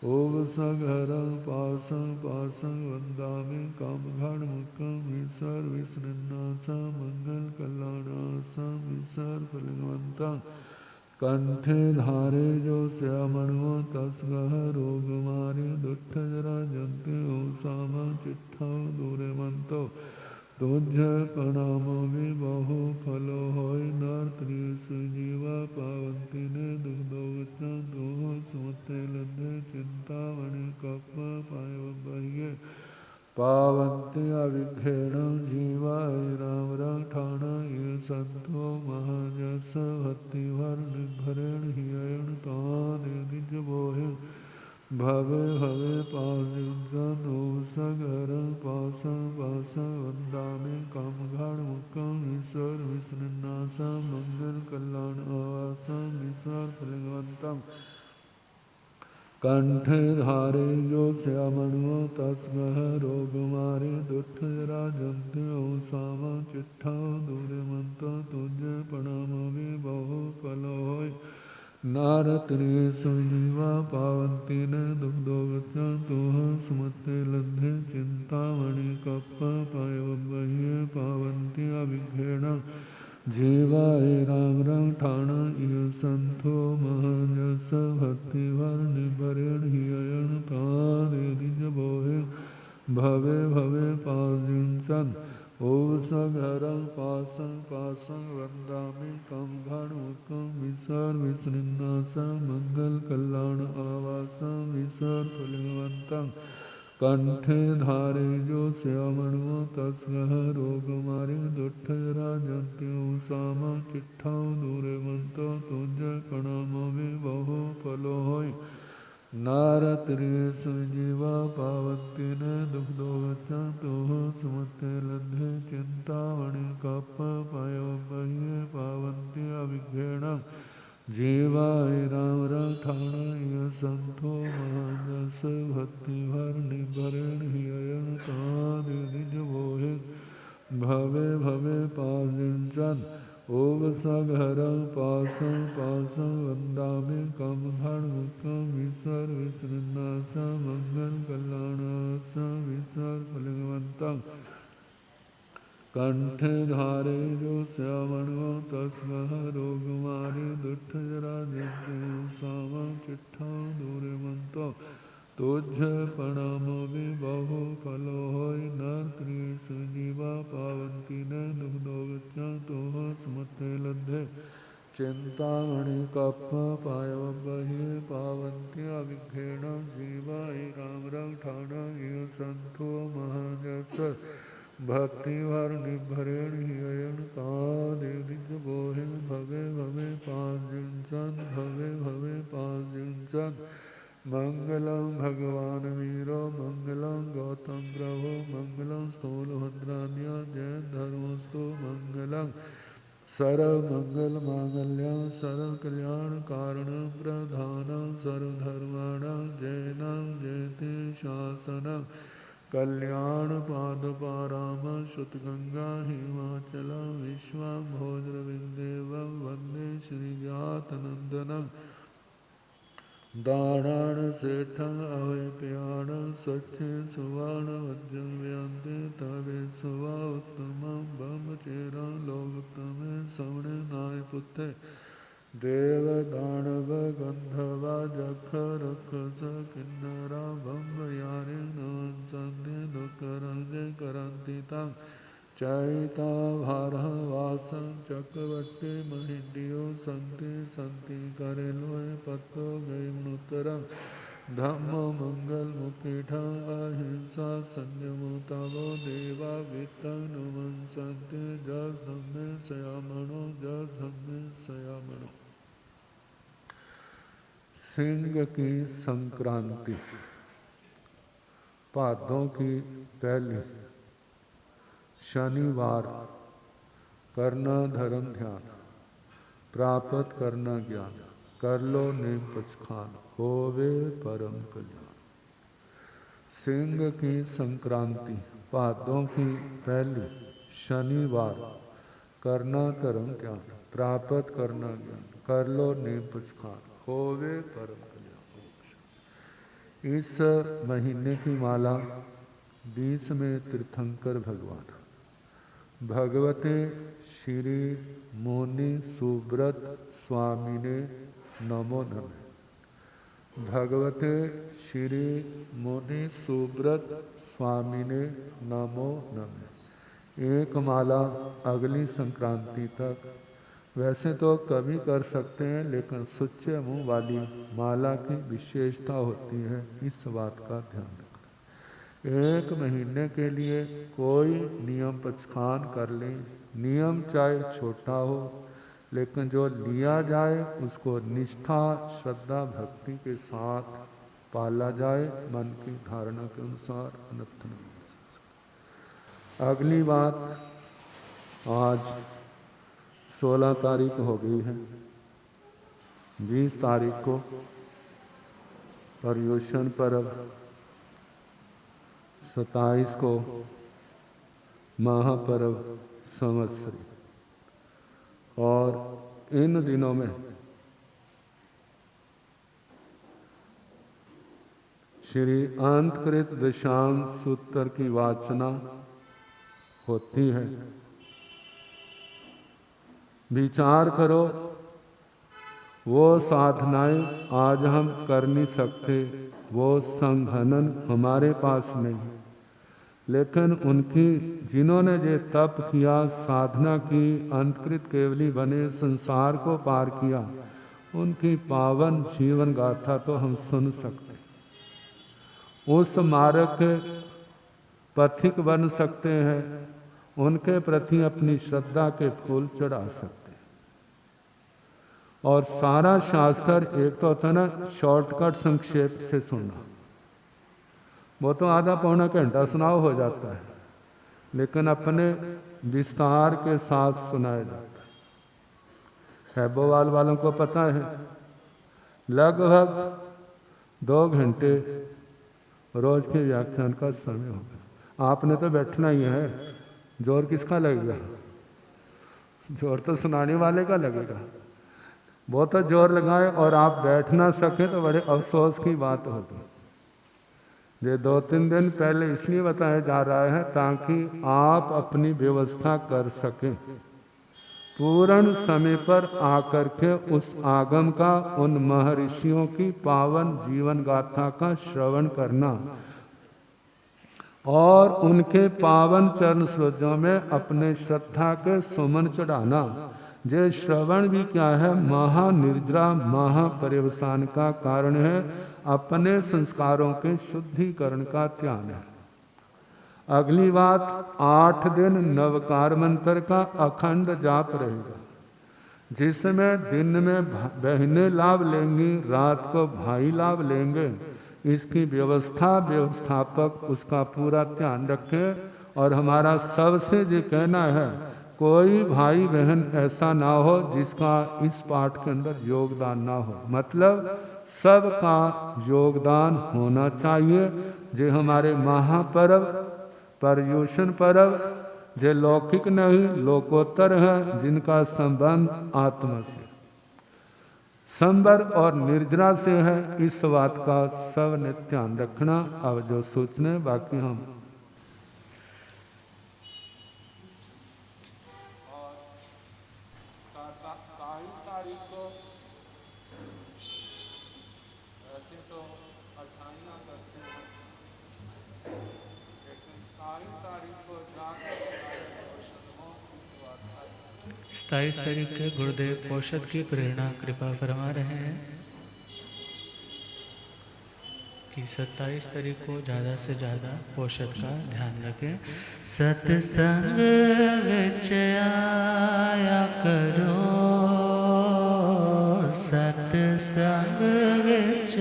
ओम सघरं पासं पासं वन्दामि कामघाणमुखं विसर विसृन्नासा मंगल कल्याणासा विसर फलिगवन्तं कंठे धारे जो श्यामणो तस्कः रोगमारी दुष्टजरा जंत्यो सामा चिट्ठा दूरे मंतो तुझ प्रणाम भी बहु फलो होय नर्तृषु जीवा पावन्ति ने दुग्धो गच्छन्तो सुमते लब्धे चिन्तामणि कप्प पायो बह्ये पावन्ति अविघ्रेणं जीवा रामरठाण ये सन्तो महाजस भक्तिभर्निभरेण हियं तादिजबोहिं भवे भवे पाव्यं सघरं पासं पासं वन्दामि कामघाणमुखं विसर विसृन्नासा मंगल कल्याण आवासं विसर फलिगवन्तं कंठे धारे जो श्यामणो तस्कः रोगमारी दुष्टजरा जंत्यो सामा चिट्ठा दूरे मंतो तुझे प्रणाम वे बहु फलो होय नारत्रियेषु जीवा पावन्ति न दुग्धो गच्छन्तो सुमते लब्धे चिन्तामणि कप्पयो बह्ये पावन्ति अभिघ्रेणं जीवा रामरठाण इह सन्तो महाजस भक्तिभर्निभरेण हियं तादिजबोहिं भवे भवे पाव्यं ओम सघरं पासं पासं वन्दामि कामघाणमुखं विसर विसृन्नासा मंगल कल्याण आवासं विसर फलिगवन्तं कंठे धारे जो श्यामणो तस्कः रोगमारी दुष्टजरा जंत्यो सामा चिट्ठा दूरे मंतो तुझे प्रणाम वे बहु फलो होय नारत्रि सुजीवा पावती न दुग्धो गच्छन्तु सुमते लब्धे चिंतामणि कप पयो बह्ये पावन्ति अभिघ्रेण जीवाय राम रठाणाय संतो महानस भक्ति भरणी भरण हियन तादिज बोहे भवे भवे पासिंचन ओम सघर पासं पासं वंदामि कम धर्म कम विसर विसृन्नास मंगल कल्याणास विसर फलिंगवंतं कंठ धारे जो श्यामणो तस्मः रोगमारि दुष्ट जरा जंतु सामा चिट्ठा दूरे मंतो तुझ प्रणाम भी बहु फलो होय नर त्रिश जीवा पावंती न दुग्धो गच्छन्तु सुमते लब्धे चिंतामणि कप पायो बह्ये पावन्ति अभिघ्रेण जीवाय राम रठाणाय संतो महाजस भक्ति भरणी भरेण हियन तादिज बोहे भवे भवे पांचन भवे भवे पांचन मंगलम भगवान वीरो मंगलम गौतम प्रभो मंगलम स्थूलभद्रान्य जय धर्मस्तु मंगलम सर्व मंगल मांगल्य सर्व कल्याण कारण प्रधान सर्वधर्माण जैनम जयते शासनम कल्याण पाद पाराम श्रुत गंगा हिमाचल विश्वभोजरविंदेव वंदे श्रीजातनंदनम दाराण सेठं अवैप्याण स्वच्छ सुवर्ण वज्रं व्यन्ते तवे सुवा उत्तमं ब्रह्मचेरं लोकोत्तमे सवणे नायपुत्ते देव दानव गंधर्वा जख रक्षस किन्नरा ब्रह्मयारे नवंसन्ते दुःखरञ्जे करन्ति तं चैता भारः वासं चक्रवर्ती महिन्द्रियो सन्ति सन्ति करेलोय पत्तो गैमुत्तरं धम्मो मंगल मुखीठा अहिंसा संयमो तवो देवा वित्तं नमंसन्ते जस धम्मे सयामणो जस धम्मे सयामणो। सिंह की संक्रांति भादों की पहली शनिवार करना धर्म ध्यान प्राप्त करना ज्ञान कर लो नेम पचखान होवे परम कल्याण। सिंह की संक्रांति भादों की पहली शनिवार करना धर्म ज्ञान प्राप्त करना ज्ञान कर लो नेम पचखान होवे परम कल्याण। इस महीने की माला 20 में तीर्थंकर भगवान भगवते श्री मुनि सुब्रत स्वामी ने नमो नमः। भगवते श्री मुनि सुब्रत स्वामी ने नमो नमः। एक माला अगली संक्रांति तक वैसे तो कभी कर सकते हैं, लेकिन सुच्चे मुंह वाली माला की विशेषता होती है, इस बात का ध्यान रखें। एक महीने के लिए कोई नियम पचखान कर लें, नियम चाहे छोटा हो, लेकिन जो लिया जाए उसको निष्ठा श्रद्धा भक्ति के साथ पाला जाए, मन की धारणा के अनुसार अनर्थ नहीं हो सकता। अगली बात, आज 16 तारीख हो गई है, 20 तारीख को पर्युषण पर्व, 27 को महापर्व संवत्सरी, और इन दिनों में श्री अंतकृत दशांग सूत्र की वाचना होती है। विचार करो, वो साधनाएं आज हम कर नहीं सकते, वो संघनन हमारे पास नहीं, लेकिन उनकी जिन्होंने ये तप किया, साधना की, अंतकृत केवली बने, संसार को पार किया, उनकी पावन जीवन गाथा तो हम सुन सकते, उस मार्ग के पथिक बन सकते हैं, उनके प्रति अपनी श्रद्धा के फूल चढ़ा सकते हैं। और सारा शास्त्र एक तो होता है ना शॉर्टकट संक्षेप से सुनना, वो तो आधा पौना घंटा सुनाओ हो जाता है, लेकिन अपने विस्तार के साथ सुनाया जाता है। हैबोवाल वालों को पता है लगभग 2 घंटे रोज के व्याख्यान का समय होगा। आपने तो बैठना ही है, जोर किसका लगेगा? जोर तो सुनाने वाले का लगेगा। वो तो जोर लगाए और आप बैठ ना सके तो बड़े अफसोस की बात होगी। ये 2-3 दिन पहले इसलिए बताया जा रहा है ताकि आप अपनी व्यवस्था कर सकें, पूर्ण समय पर आकर के उस आगम का, उन महर्षियों की पावन जीवन गाथा का श्रवण करना और उनके पावन चरण सरोजों में अपने श्रद्धा के सुमन चढ़ाना। ये श्रवण भी क्या है? महानिर्जरा महापर्यवसान का कारण है, अपने संस्कारों के शुद्धिकरण का ध्यान है। अगली बात, 8 दिन नवकार मंत्र का अखंड जाप रहेगा, जिसमें दिन में बहनें लाभ लेंगी, रात को भाई लाभ लेंगे। इसकी व्यवस्था व्यवस्थापक उसका पूरा ध्यान रखे। और हमारा सबसे जो कहना है, कोई भाई बहन ऐसा ना हो जिसका इस पाठ के अंदर योगदान ना हो, मतलब सबका योगदान होना चाहिए। जो हमारे महापर्व पर्युषण पर्व जो लौकिक नहीं लोकोत्तर है, जिनका संबंध आत्मा से, संबर और निर्जरा से है, इस बात का सब ने ध्यान रखना। अब जो सोचने बाकी हम 27 तारीख को वैसे तो 28 करते हैं, लेकिन 27 तारीख को 27 तारीख के गुरुदेव पोषद की प्रेरणा कृपा फरमा रहे हैं कि 27 तारीख को ज़्यादा से ज़्यादा पोषद का ध्यान रखें। सत्संग विच आया करो, सत्संग विच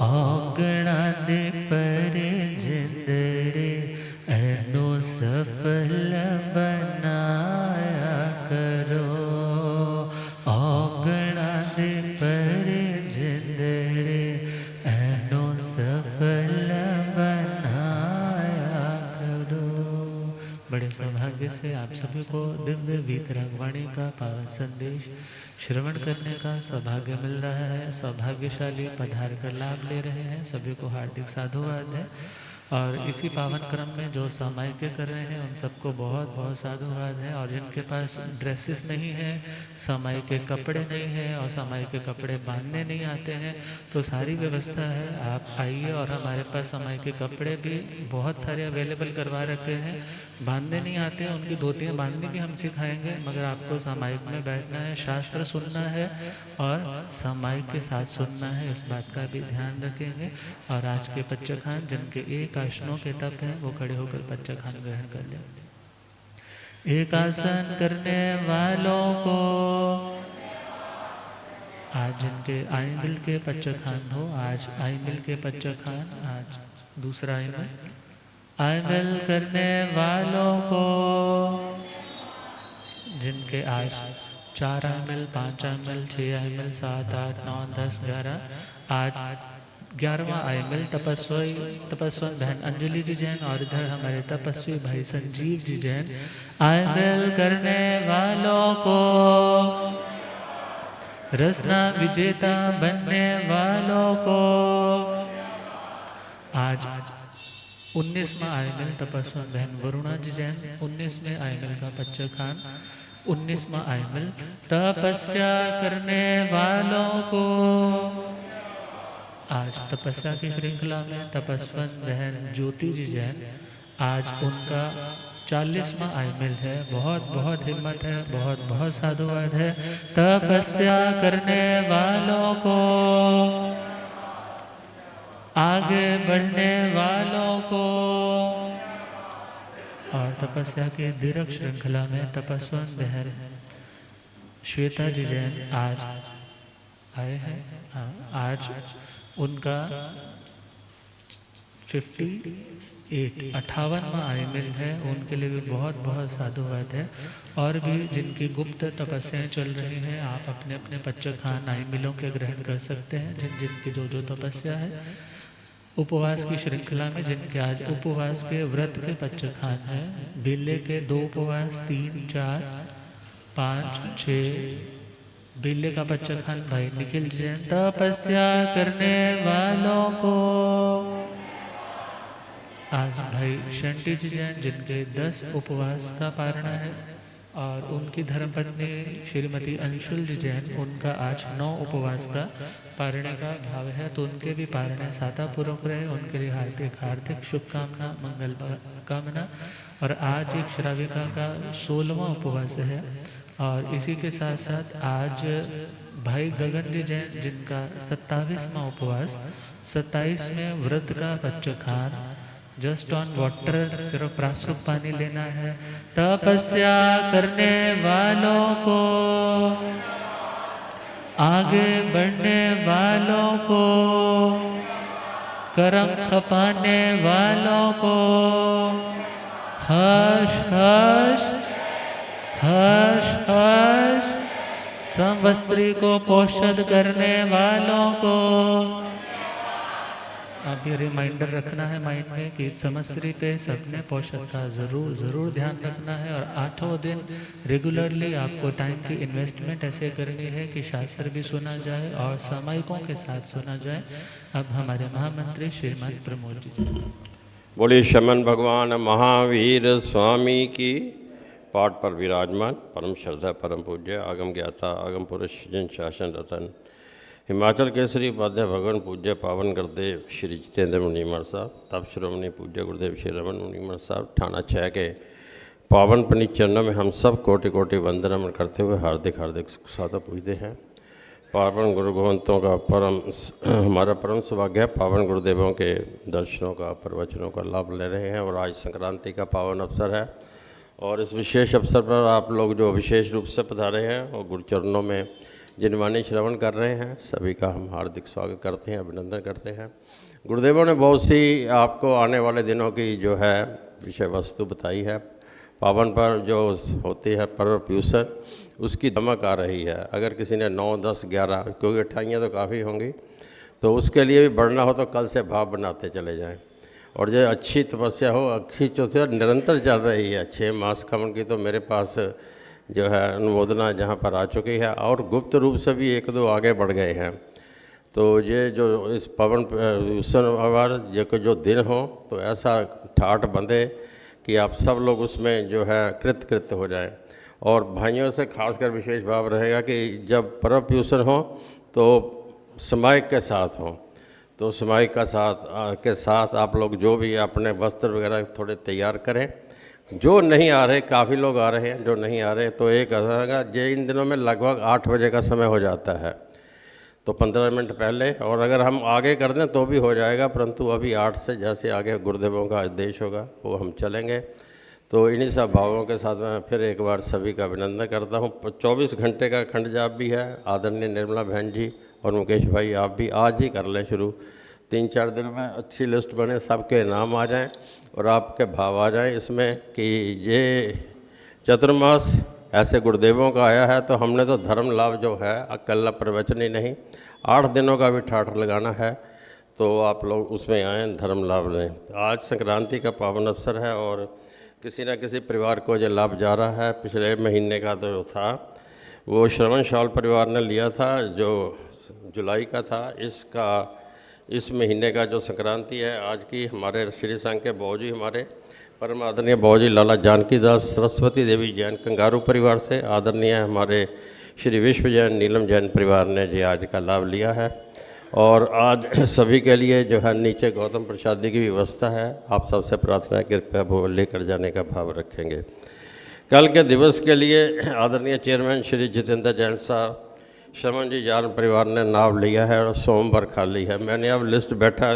औगणा दे परे जिंदड़े एनो सफल बनाया करो, औगणा दे परे जिंदड़े एनो सफल बनाया करो। बड़े सौभाग्य से आप सभी को दिव्य वीतरागवाणी का पावन संदेश श्रवण करने का सौभाग्य मिल रहा है। सौभाग्यशाली पधार कर लाभ ले रहे हैं, सभी को हार्दिक साधुवाद है। और इसी पावन क्रम में जो सामायिक कर रहे हैं उन सबको बहुत बहुत साधुवाद है। और जिनके पास ड्रेसेस नहीं है, सामायिक के कपड़े नहीं है और सामायिक के कपड़े बांधने नहीं आते हैं, तो सारी व्यवस्था है, आप आइए। और हमारे पास सामायिक के कपड़े भी बहुत सारे अवेलेबल करवा रखे हैं। बांधने नहीं आते हैं उनकी धोतियाँ बांधने भी हम सिखाएंगे, मगर आपको सामायिक में बैठना है, शास्त्र सुनना है और सामायिक के साथ सुनना है, इस बात का भी ध्यान रखेंगे। और आज के पच्चखान जिनके एक आसनों के तप हैं वो खड़े होकर पच्चखान ग्रहण कर लें। एक आसन करने वालों को आज जिनके आई मिल के पच्चखान हो, आज आई मिल के पच्चखान, आज दूसरा आई मिल करने वालों को जिनके आज 4 आई मिल, 5 आई मिल, 6 आई मिल, 7, 8, 9, 10, 11, आज 11वां आई मिल तपस्वी बहन अंजलि जी जैन और इधर हमारे तपस्वी भाई संजीव जी जैन। आई मिल करने वालों को, रसना विजेता बनने वालों को आज 19वां आई मिल तपस्वी बहन वरुणा जी जैन, 19वें आई मिल का पच्चखान, 19वां आई मिल तपस्या करने वालों को आज तपस्या की श्रृंखला में तपस्वन बहन ज्योति जी जैन, आज उनका 40वां आई मिल है। बहुत बहुत हिम्मत है, बहुत बहुत साधुवाद है। तपस्या करने वालों को, आगे बढ़ने वालों को और तपस्या के दीर्घ श्रृंखला में तपस्वन बहन श्वेता जी जैन आज आए हैं। आज उनका 58वां आईमिल है। उनके लिए भी बहुत बहुत साधुवाद है। और भी जिनकी गुप्त तपस्याएं चल रही हैं, आप अपने अपने पच्चखान आईमिलों के ग्रहण कर सकते हैं। जिनकी जो तपस्या है, उपवास की श्रृंखला में जिनके आज उपवास के व्रत के पच्चखान है, बिल्ले के 2 उपवास, 3, 4, 5, 6 बिल्ले का पच्चखान भाई निखिल जैन। तपस्या करने वालों को आज भाई शंटी जी जैन, जिनके 10 उपवास का पारणा है। और उनकी धर्मपत्नी श्रीमती अंशुल जी जैन, उनका आज 9 उपवास का पारणे का भाव है। तो उनके भी पारणे सातापूर्वक रहे। उनके लिए हार्दिक हार्दिक शुभकामना, मंगल कामना। और आज एक श्राविका का 16वां उपवास है। और इसी के साथ साथ आज भाई गगन जी जैन, जिनका 27वां उपवास, 27वें व्रत का पच्चखान, जस्ट ऑन वाटर, सिर्फ प्रासुक पानी लेना है। तपस्या करने वालों को, आगे बढ़ने वालों को, करम खपाने वालों को, हर्ष हर्ष हर्ष हर्ष, संवत्सरी को पोषद करने वालों को। अब ये रिमाइंडर रखना है माइंड में कि संवत्सरी पे सबने पोषद का ज़रूर ध्यान रखना है। और 8वां दिन रेगुलरली आपको टाइम की इन्वेस्टमेंट ऐसे करनी है कि शास्त्र भी सुना जाए और सामायिकों के साथ सुना जाए। अब हमारे महामंत्री श्रीमान प्रमोद जी। बोलिए शमन भगवान महावीर स्वामी की। पाठ पर विराजमान परम श्रद्धा परम पूज्य आगम ज्ञाता आगम पुरुष जन शासन रतन हिमाचल केसरी उपाध्याय भगवान पूज्य पावन गुरुदेव श्री जितेंद्र मुनीमर साहब, तप श्रोमणी पूज्य गुरुदेव श्री रमन मुनीमर साहब, थाना 6 के पावन पुनीत चरणों में हम सब कोटि कोटि वंदनमन करते हुए हार्दिक हार्दिक सादर पूजते हैं। पावन गुरु गोवंतों का हमारा परम सौभाग्य है। पावन गुरुदेवों के दर्शनों का, प्रवचनों का लाभ ले रहे हैं। और आज संक्रांति का पावन अवसर है। और इस विशेष अवसर पर आप लोग जो विशेष रूप से पधारे हैं और गुरुचरणों में जिन वाणी श्रवण कर रहे हैं, सभी का हम हार्दिक स्वागत करते हैं, अभिनंदन करते हैं। गुरुदेवों ने बहुत सी आपको आने वाले दिनों की जो है विषय वस्तु बताई है। पावन पर जो होती है पर्व प्यूसर, उसकी दमक आ रही है। अगर किसी ने 9, 10, 11, क्योंकि अट्ठाइयाँ तो काफ़ी होंगी, तो उसके लिए भी बढ़ना हो तो कल से भाव बनाते चले जाएं। और जो अच्छी तपस्या हो, अच्छी चौथी निरंतर चल रही है। 6 मास खमन की तो मेरे पास जो है अनुमोदना जहाँ पर आ चुकी है। और गुप्त रूप से भी 1-2 आगे बढ़ गए हैं। तो ये जो इस पवन जो दिन हो, तो ऐसा ठाठ बंधे कि आप सब लोग उसमें जो है कृत हो जाएं। और भाइयों से खासकर विशेष भाव रहेगा कि जब पर्व प्यूषण हो तो समायिक के साथ हो। तो समायिक के साथ आप लोग जो भी अपने वस्त्र वगैरह थोड़े तैयार करें। जो नहीं आ रहे, काफ़ी लोग आ रहे हैं, जो नहीं आ रहे तो एक ये इन दिनों में लगभग 8 बजे का समय हो जाता है, तो 15 मिनट पहले। और अगर हम आगे कर दें तो भी हो जाएगा, परंतु अभी 8 से जैसे आगे गुरुदेवों का आदेश होगा वो हम चलेंगे। तो इन्हीं सब भावों के साथ मैं फिर एक बार सभी का अभिनंदन करता हूँ। 24 घंटे का खंड जाप भी है। आदरणीय निर्मला बहन जी और मुकेश भाई, आप भी आज ही कर लें शुरू। 3-4 दिन में अच्छी लिस्ट बने, सबके नाम आ जाएं और आपके भाव आ जाएं इसमें कि ये चतुर्मास ऐसे गुरुदेवों का आया है। तो हमने तो धर्म लाभ जो है अकेला प्रवचन ही नहीं, 8 दिनों का भी ठाठ लगाना है। तो आप लोग उसमें आएँ, धर्म लाभ लें। आज संक्रांति का पावन अवसर है और किसी न किसी परिवार को जो लाभ जा रहा है। पिछले महीने का तो था, वो श्रवण शाल परिवार ने लिया था, जो जुलाई का था। इस महीने का जो संक्रांति है आज की, हमारे श्री संघ के बौजी, हमारे परम आदरणीय बौजी लाला जानकी दास सरस्वती देवी जैन कंगारू परिवार से, आदरणीय हमारे श्री विश्व जैन नीलम जैन परिवार ने जी आज का लाभ लिया है। और आज सभी के लिए जो है नीचे गौतम प्रसादी की व्यवस्था है। आप सबसे प्रार्थना है कृपया वो लेकर जाने का भाव रखेंगे। कल के दिवस के लिए आदरणीय चेयरमैन श्री जितेंद्र जैन साहब, श्रवण जी जान परिवार ने नाम लिया है और सोमवार खाली है। मैंने अब लिस्ट बैठा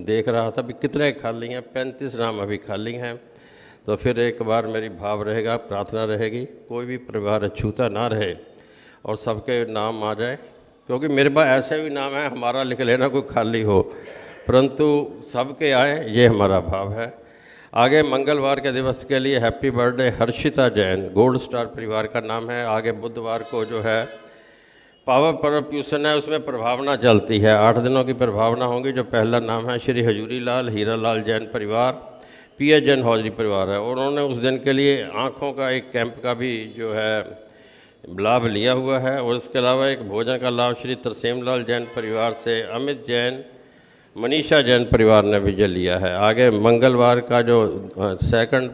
देख रहा था भी कितने खाली हैं, 35 नाम अभी खाली हैं। तो फिर एक बार मेरी भाव रहेगा, प्रार्थना रहेगी, कोई भी परिवार अछूता ना रहे और सबके नाम आ जाए, क्योंकि मेरे पास ऐसे भी नाम है, हमारा लिख लेना कोई खाली हो, परंतु सबके आए, ये हमारा भाव है। आगे मंगलवार के दिवस के लिए happy birthday Harshita Jain, gold star परिवार का नाम है। आगे बुधवार को जो है पावर परफ्यूशन है, उसमें प्रभावना चलती है, 8 दिनों की प्रभावना होंगी। जो पहला नाम है श्री हजूरी लाल हीरा लाल जैन परिवार, पीएच जैन हौजरी परिवार है, और उन्होंने उस दिन के लिए आँखों का एक कैंप का भी जो है लाभ लिया हुआ है। और इसके अलावा एक भोजन का लाभ श्री तरसेम लाल जैन परिवार से अमित जैन, मनीषा जैन परिवार ने भी लिया है। आगे मंगलवार का जो सेकंड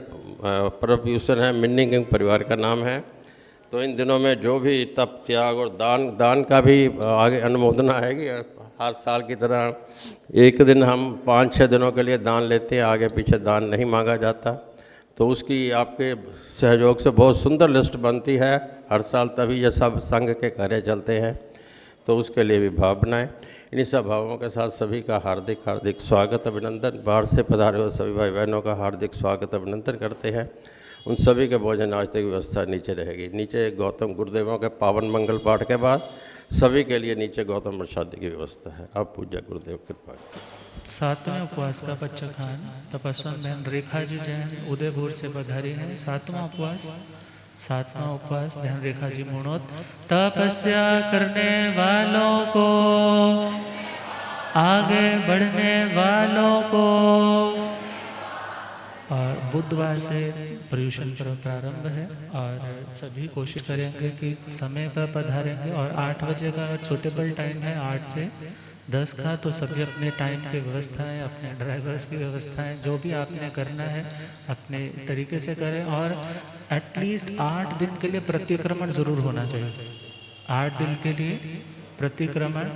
परफ्यूशन है मिन्नी किंग परिवार का नाम है। तो इन दिनों में जो भी तप त्याग और दान का भी आगे अनुमोदना आएगी। हर साल की तरह एक दिन हम 5-6 दिनों के लिए दान लेते हैं, आगे पीछे दान नहीं मांगा जाता। तो उसकी आपके सहयोग से बहुत सुंदर लिस्ट बनती है हर साल, तभी ये सब संघ के कार्य चलते हैं। तो उसके लिए भी भाव बनाएं। इन्हीं सब भावों के साथ सभी का हार्दिक हार्दिक स्वागत अभिनंदन। बाहर से पधारे हुए सभी भाई बहनों का हार्दिक स्वागत अभिनंदन करते हैं। उन सभी के भोजन नाश्ते की व्यवस्था नीचे रहेगी। नीचे गौतम गुरुदेवों के पावन मंगल पाठ के बाद सभी के लिए नीचे गौतम प्रसादी की व्यवस्था है। आप पूज्य गुरुदेव कृपा। 7वें उपवास का बच्चा खान तपस्वन बहन रेखा जी जैन उदयपुर से पधारी हैं। 7वां उपवास बहन रेखा जी मुणोत। तपस्या करने वालों को, आगे बढ़ने वालों को, और बुधवार से पर्यूषण पर्व प्रारंभ है और सभी कोशिश करेंगे कि समय पर पधारेंगे। और 8 बजे का सुटेबल टाइम है, 8 से 10 का। तो सभी अपने टाइम की व्यवस्थाएं, अपने ड्राइवर्स की व्यवस्थाएं, जो भी आपने करना है अपने तरीके से करें। और एटलीस्ट 8 दिन के लिए प्रतिक्रमण ज़रूर होना चाहिए। 8 दिन के लिए प्रतिक्रमण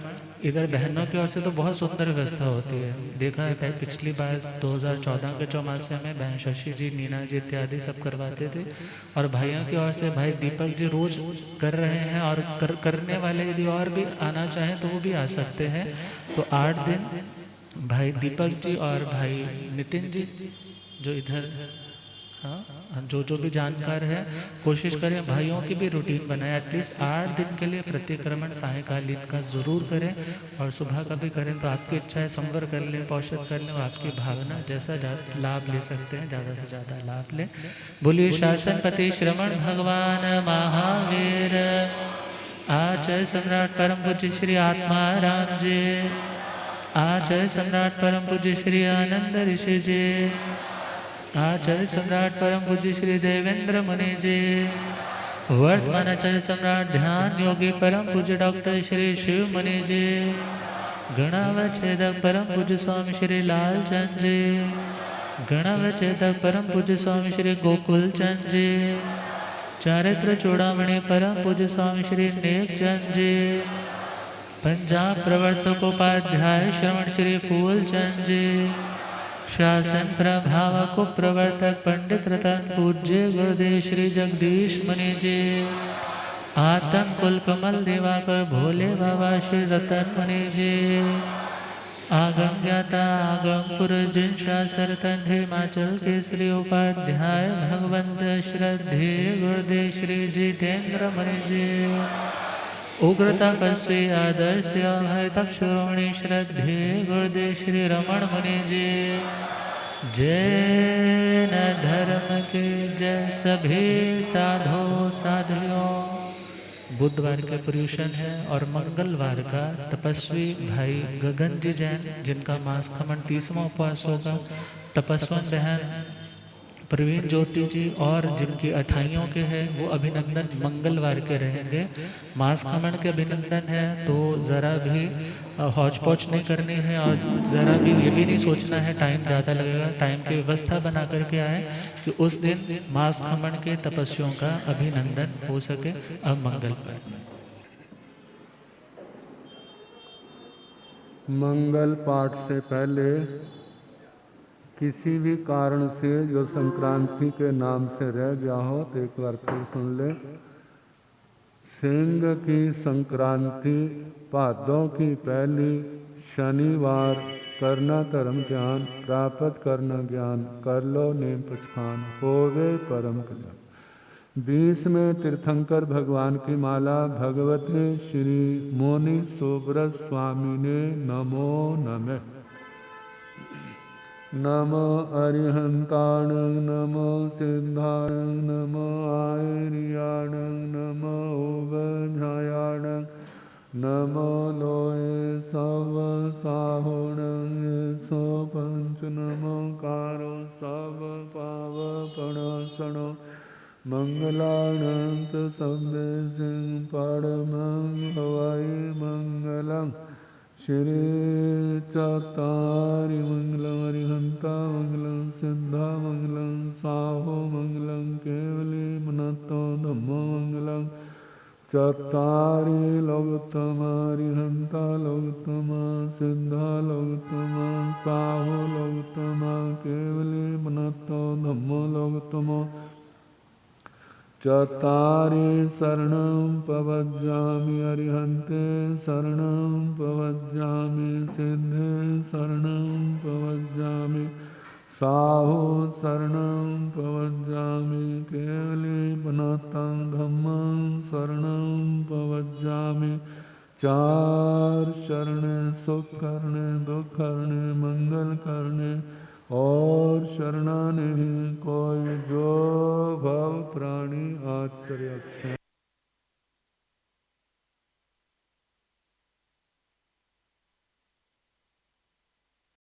इधर बहनों की ओर से तो बहुत सुंदर व्यवस्था होती है। देखा है पिछली बार 2014 के चौमासे में बहन शशि जी, नीना जी इत्यादि सब करवाते थे। और भाइयों की ओर से भाई दीपक जी रोज कर रहे हैं। और करने वाले यदि और भी आना चाहें तो वो भी आ सकते हैं। तो 8 दिन भाई दीपक जी और भाई नितिन जी जो इधर, हाँ, जो भी जानकार है, कोशिश करें भाइयों की भी रूटीन बनाए। एटलीस्ट 8 दिन के लिए प्रतिक्रमण सायंकालीन का ज़रूर करें। और सुबह का भी करें तो आपकी इच्छा है, संवर कर लें, पौषध कर लें, आपकी भावना जैसा लाभ ले सकते हैं, ज़्यादा से ज़्यादा लाभ लें। बोलिए शासनपति श्रवण भगवान महावीर, आचार्य सम्राट परम पूज्य श्री आत्माराम जी, आचार्य सम्राट परम पूज्य श्री आनंद ऋषि जी, आचार्य सम्राट परम पूज्य श्री देवेंद्र मुनि जी, वर्तमान आचार्य सम्राट ध्यान योगी परम पूज्य डॉक्टर श्री शिव मुनि जी, गणावच्छेदक परम पूज्य स्वामी श्री लालचंद जी, गणावच्छेदक परम पूज्य स्वामी श्री गोकुल चंद जी, चारित्र चूड़ामणि परम पूज्य स्वामी श्री नेकचंद जी, पंजाब प्रवर्तक उपाध्याय श्रवण श्री फूलचंद जी, शासन प्रभावक प्रवर्तक पंडित रतन पूज्य गुरुदेव श्री जगदीश मुनि जी, आतन कुल कमल दिवाकर भोले बाबा श्री रतन मुनि जी, आगम ज्ञाता आगम पुरुष जिन शासरतन हिमाचल के श्री उपाध्याय भगवंत श्रद्धे गुरुदेव श्री जितेंद्र मुनि जी, उग्र तपस्वी आदर्श अभय तप श्रोणी श्रद्धे गुरुदेव श्री रमण मुनि जी, जैन धर्म के जय सभी साधो साधियों। बुधवार के पर्यूषण है और मंगलवार का तपस्वी भाई गगन जी जैन, जिनका मास खमन 30वां उपवास होगा। तपस्वन बहन प्रवीण ज्योति जी और जिनकी 28 के हैं वो अभिनंदन मंगलवार के रहेंगे। मास खमन के अभिनंदन है तो ज़रा भी हौच पौच नहीं करनी है और ज़रा भी ये भी नहीं सोचना है टाइम ज़्यादा लगेगा। टाइम की व्यवस्था बना करके आए कि उस दिन मास खमन के तपस्वियों का अभिनंदन हो सके। अब मंगल पर मंगल पाठ से पहले किसी भी कारण से जो संक्रांति के नाम से रह गया हो तो एक बार फिर सुन ले। सिंह की संक्रांति भादों की पहली शनिवार करना धर्म ध्यान, प्राप्त करना ज्ञान, कर लो नेम पछान, होवे परम कल्याण। 20वें तीर्थंकर भगवान की माला भगवते श्री मोनि सोब्रत स्वामी ने नमो नमः। नमो अरिहंताण नमो सिद्धाण नमो आयर्याण नमो उभयाण नमो लोए सब साहुण सो पंच नमो कारो सब पाव पणसणो मंगलानंत सभ्य सिंह परमं हवाई मंगलम श्री चतारि मंगलम अरिहंता मंगलम सिद्धा मंगलम साहो मंगलम केवली मनतो धम्मो मंगलम चतारि लोकोत्तम अरिहंता लोकोत्तम सिद्धा लोकोत्तम साहो लोकोत्तम केवली मनतो धम्मो लोकोत्तम चतारि शरणं पवज्जामि अरिहन्ते शरणं पवज्जामि सिद्धे शरणं पवज्जामि साहो शरणं पवज्जामि केवले पनातं धम्मं शरणं पवज्जामि। 4 शरण सुख करने दुख करने मंगल करने और शरणा नहीं कोई जो भव प्राणी आश्चर्य।